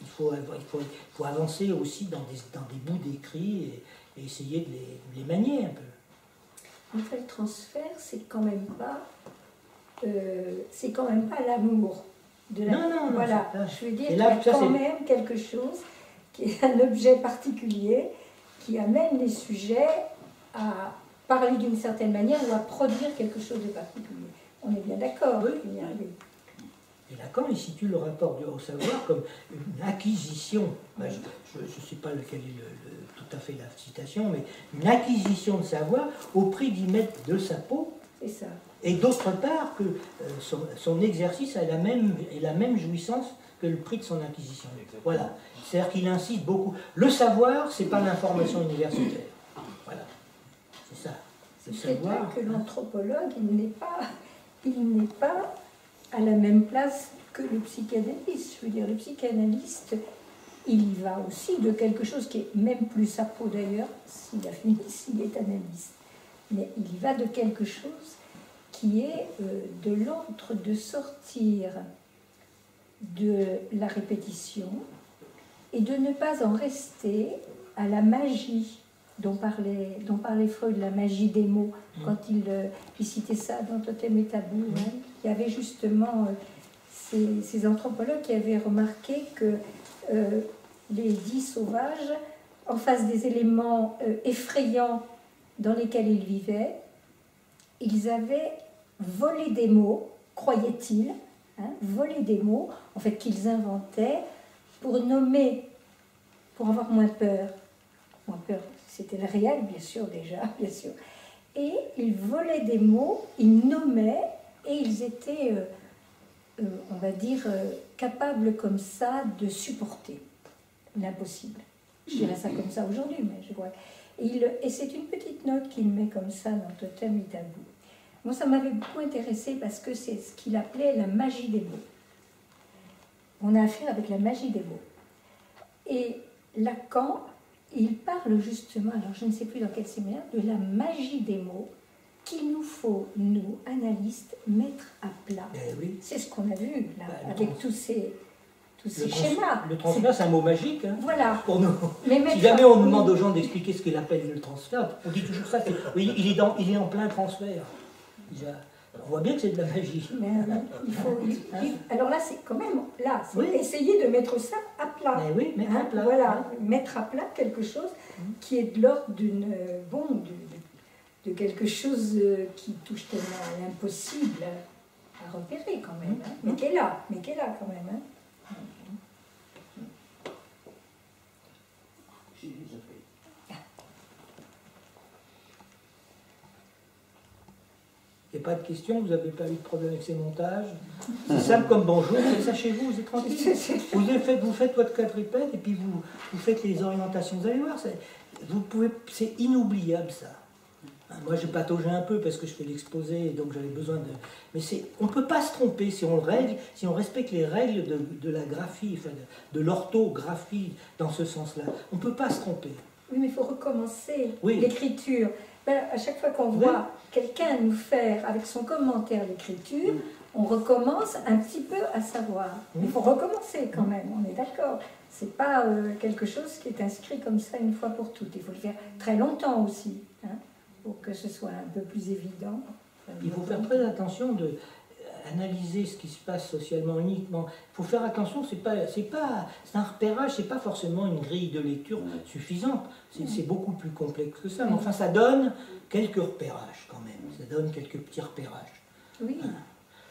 Il faut avancer aussi dans des bouts d'écrits et essayer de les manier un peu. En fait, le transfert, c'est quand même pas l'amour de la... Non, voilà, je veux dire qu'il y là, a quand même quelque chose qui est un objet particulier qui amène les sujets à parler d'une certaine manière ou à produire quelque chose de particulier. On est bien d'accord. Oui. Et Lacan, il situe le rapport au savoir comme une acquisition. Ben, je ne sais pas lequel est tout à fait la citation, mais une acquisition de savoir au prix d'y mettre de sa peau. C'est ça. Et d'autre part, que son exercice a la même jouissance que le prix de son acquisition. Voilà. C'est-à-dire qu'il insiste beaucoup. Le savoir, ce n'est pas l'information universitaire. Voilà. C'est ça. C'est vrai que l'anthropologue, il n'est pas à la même place que le psychanalyste. Je veux dire, le psychanalyste, il y va aussi de quelque chose qui est même plus sa peau d'ailleurs, s'il est analyste. Mais il y va de quelque chose qui est de l'ordre de sortir de la répétition et de ne pas en rester à la magie dont parlait Freud, la magie des mots, quand il citait ça dans Totem et Tabou. Hein. Il y avait justement ces anthropologues qui avaient remarqué que les dits sauvages, en face des éléments effrayants dans lesquels ils vivaient, ils avaient volé des mots, croyaient-ils, hein, volé des mots, en fait, qu'ils inventaient pour nommer, pour avoir moins peur. Moins peur, c'était le réel, bien sûr, déjà, bien sûr. Et ils volaient des mots, ils nommaient, et ils étaient, on va dire, capables comme ça de supporter. l'impossible. Je dirais ça comme ça aujourd'hui, mais je vois. Et c'est une petite note qu'il met comme ça dans Totem et Tabou. Moi, ça m'avait beaucoup intéressé parce que c'est ce qu'il appelait la magie des mots. On a affaire avec la magie des mots. Et Lacan, il parle justement, alors je ne sais plus dans quel séminaire, de la magie des mots qu'il nous faut, nous, analystes, mettre à plat. Oui. C'est ce qu'on a vu là, Bah, avec tous ces schémas. Le transfert, c'est un mot magique. Hein, voilà. pour nous. Mais si jamais on demande aux gens d'expliquer ce qu'ils appellent le transfert, on dit toujours ça. Oui, il est en plein transfert. Déjà, on voit bien que c'est de la magie. Mais, il faut, alors là, c'est quand même, là, c'est Oui. essayer de mettre ça à plat. Mais oui, mettre à plat. Voilà, mettre à plat quelque chose qui est de l'ordre d'une, de quelque chose qui touche tellement à l'impossible à repérer quand même, hein, mais qui est là quand même. Hein. Il n'y a pas de questions, vous n'avez pas eu de problème avec ces montages. C'est simple comme bonjour, vous faites ça chez vous, vous êtes tranquille. Vous faites votre quadrupède et puis vous faites les orientations. Vous allez voir, c'est inoubliable ça. Moi j'ai pataugé un peu parce que je fais l'exposé et donc j'avais besoin de... Mais on ne peut pas se tromper si on respecte les règles de la graphie, enfin de l'orthographie dans ce sens-là. On ne peut pas se tromper. Oui, mais il faut recommencer Oui. l'écriture. Ben, à chaque fois qu'on voit quelqu'un nous faire avec son commentaire l'écriture, on recommence un petit peu à savoir. Il faut recommencer quand même, on est d'accord. C'est pas quelque chose qui est inscrit comme ça une fois pour toutes. Il faut le faire très longtemps aussi, hein, pour que ce soit un peu plus évident. Il faut faire très attention de analyser ce qui se passe socialement uniquement. Il faut faire attention, c'est un repérage, c'est pas forcément une grille de lecture suffisante. C'est beaucoup plus complexe que ça. Mais enfin, ça donne quelques repérages quand même. Ça donne quelques petits repérages. Oui. Hein.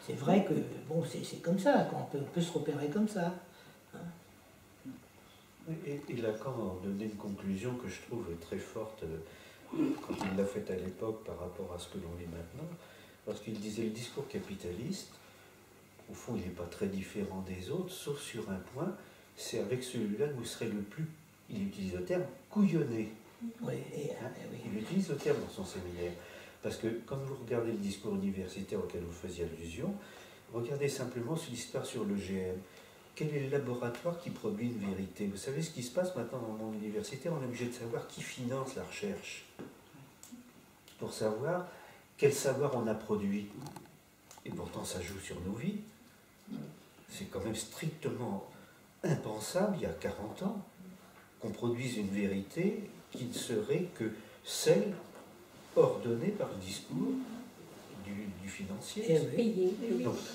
C'est vrai que bon, c'est comme ça, on peut se repérer comme ça. Hein. Et Lacan a donné une conclusion que je trouve très forte quand il l'a faite à l'époque par rapport à ce que l'on lit maintenant. Parce qu'il disait le discours capitaliste, au fond, il n'est pas très différent des autres, sauf sur un point, c'est avec celui-là que vous serez le plus, il utilise le terme, couillonné. Oui, Il utilise le terme dans son séminaire. Parce que quand vous regardez le discours universitaire auquel vous faisiez allusion, regardez simplement l'histoire sur l'EGM. Quel est le laboratoire qui produit une vérité? Vous savez ce qui se passe maintenant dans le monde universitaire? On est obligé de savoir qui finance la recherche. Pour savoir quel savoir on a produit. Et pourtant, ça joue sur nos vies. C'est quand même strictement impensable, il y a 40 ans, qu'on produise une vérité qui ne serait que celle ordonnée par le discours du financier.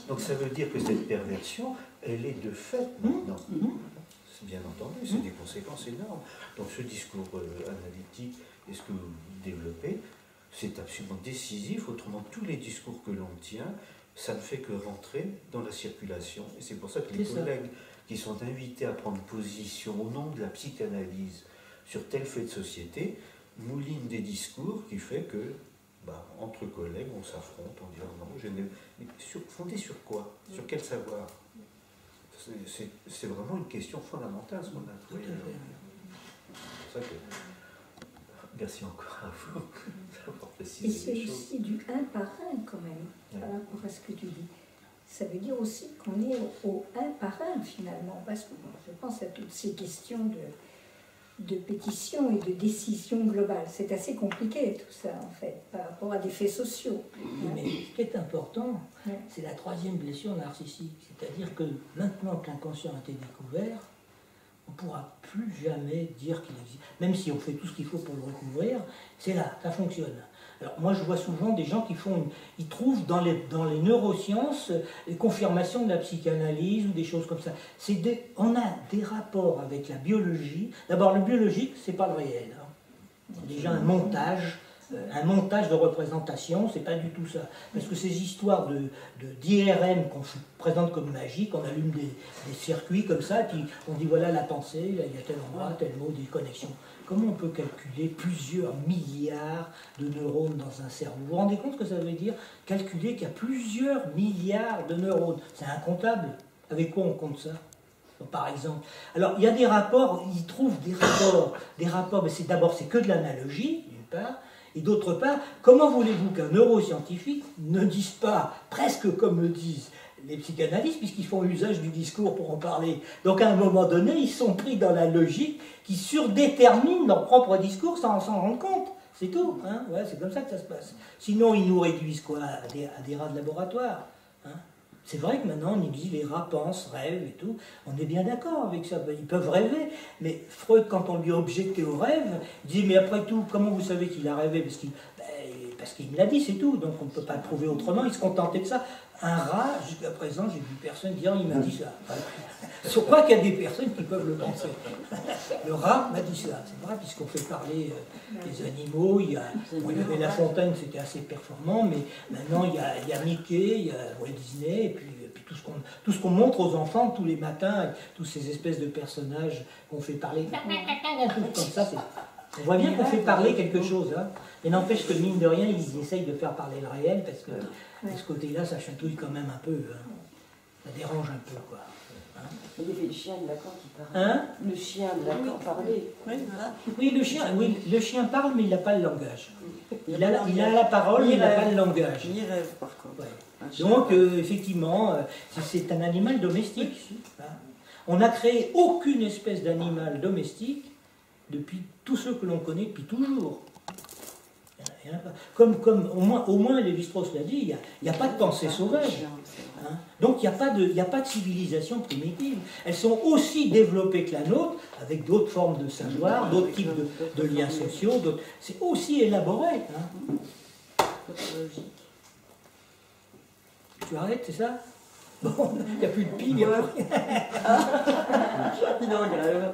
Donc ça veut dire que cette perversion, elle est de fait maintenant. C'est bien entendu, c'est des conséquences énormes. Donc ce discours analytique, et ce que vous développez, c'est absolument décisif, autrement tous les discours que l'on tient, ça ne fait que rentrer dans la circulation. Et c'est pour ça que les collègues qui sont invités à prendre position au nom de la psychanalyse sur tel fait de société, moulinent des discours qui fait que, entre collègues, on s'affronte en disant non, fondé sur quoi? Sur quel savoir? C'est vraiment une question fondamentale, ce qu'on a trouvé. C'est pour ça que... Merci encore à vous d'avoir précisé les choses. Et c'est aussi du un par un quand même, par rapport à ce que tu dis. Ça veut dire aussi qu'on est au un par un finalement, parce que je pense à toutes ces questions de pétition et de décision globale. C'est assez compliqué tout ça en fait, par rapport à des faits sociaux. Mais ce qui est important, c'est la troisième blessure narcissique. C'est-à-dire que maintenant que l'inconscient a été découvert, on ne pourra plus jamais dire qu'il existe. Même si on fait tout ce qu'il faut pour le recouvrir, c'est là, ça fonctionne. Alors moi je vois souvent des gens ils trouvent dans les neurosciences les confirmations de la psychanalyse ou des choses comme ça. On a des rapports avec la biologie. D'abord le biologique, c'est pas le réel. Hein. C'est déjà un montage de représentation, c'est pas du tout ça. Parce que ces histoires d'IRM qu'on présente comme magique, on allume des circuits comme ça, et puis on dit voilà la pensée, là, il y a tel endroit, tel mot, des connexions. Comment on peut calculer plusieurs milliards de neurones dans un cerveau? Vous vous rendez compte ce que ça veut dire? Calculer qu'il y a plusieurs milliards de neurones. C'est incontable. Avec quoi on compte ça? par exemple. Alors, il y a des rapports, ils trouvent des rapports, mais c'est que de l'analogie, d'une part, et d'autre part, comment voulez-vous qu'un neuroscientifique ne dise pas, presque comme le disent les psychanalystes, puisqu'ils font usage du discours pour en parler. Donc à un moment donné, ils sont pris dans la logique qui surdétermine leur propre discours sans s'en rendre compte. C'est tout. Hein, ouais, c'est comme ça que ça se passe. Sinon, ils nous réduisent quoi, à des rats de laboratoire. Hein. C'est vrai que maintenant, on nous dit les rats pensent, rêvent et tout. On est bien d'accord avec ça. Ils peuvent rêver. Mais Freud, quand on lui a objecté au rêve, il dit, mais après tout, comment vous savez qu'il a rêvé? Parce qu'il me l'a dit, c'est tout. Donc on ne peut pas le prouver autrement. Il se contentait de ça. Un rat, jusqu'à présent, j'ai vu personne dire, il m'a dit ça. Sur quoi qu'il y a des personnes qui peuvent le penser. Le rat m'a dit ça. C'est vrai, puisqu'on fait parler des animaux. Il y avait La Fontaine, c'était assez performant, mais maintenant il y a Mickey, il y a Walt Disney, et puis tout ce qu'on montre aux enfants tous les matins, avec tous ces espèces de personnages qu'on fait parler, comme ça, on voit bien qu'on fait parler quelque chose. Hein. Et n'empêche que, mine de rien, ils essayent de faire parler le réel, parce que de ce côté-là, ça chatouille quand même un peu. Hein. Ça dérange un peu, quoi. Hein. Il y avait le chien de Lacan qui parlait. Hein? Le chien de Lacan parlait. Oui, le chien parle, mais il n'a pas le langage. Il a la parole, mais il n'a pas le langage. Il rêve, par contre. Ouais. Donc, effectivement, c'est un animal domestique. Hein. On n'a créé aucune espèce d'animal domestique depuis tous ceux que l'on connaît depuis toujours. Comme au moins Lévi-Strauss l'a dit, il n'y a pas de pensée sauvage. Hein. Donc il n'y a pas de civilisation primitive. Elles sont aussi développées que la nôtre, avec d'autres formes de savoir, d'autres types de liens sociaux. C'est aussi élaboré. Hein. Tu arrêtes, c'est ça? Bon, il n'y a plus de pile, il n'y a plus rien. Il en grève.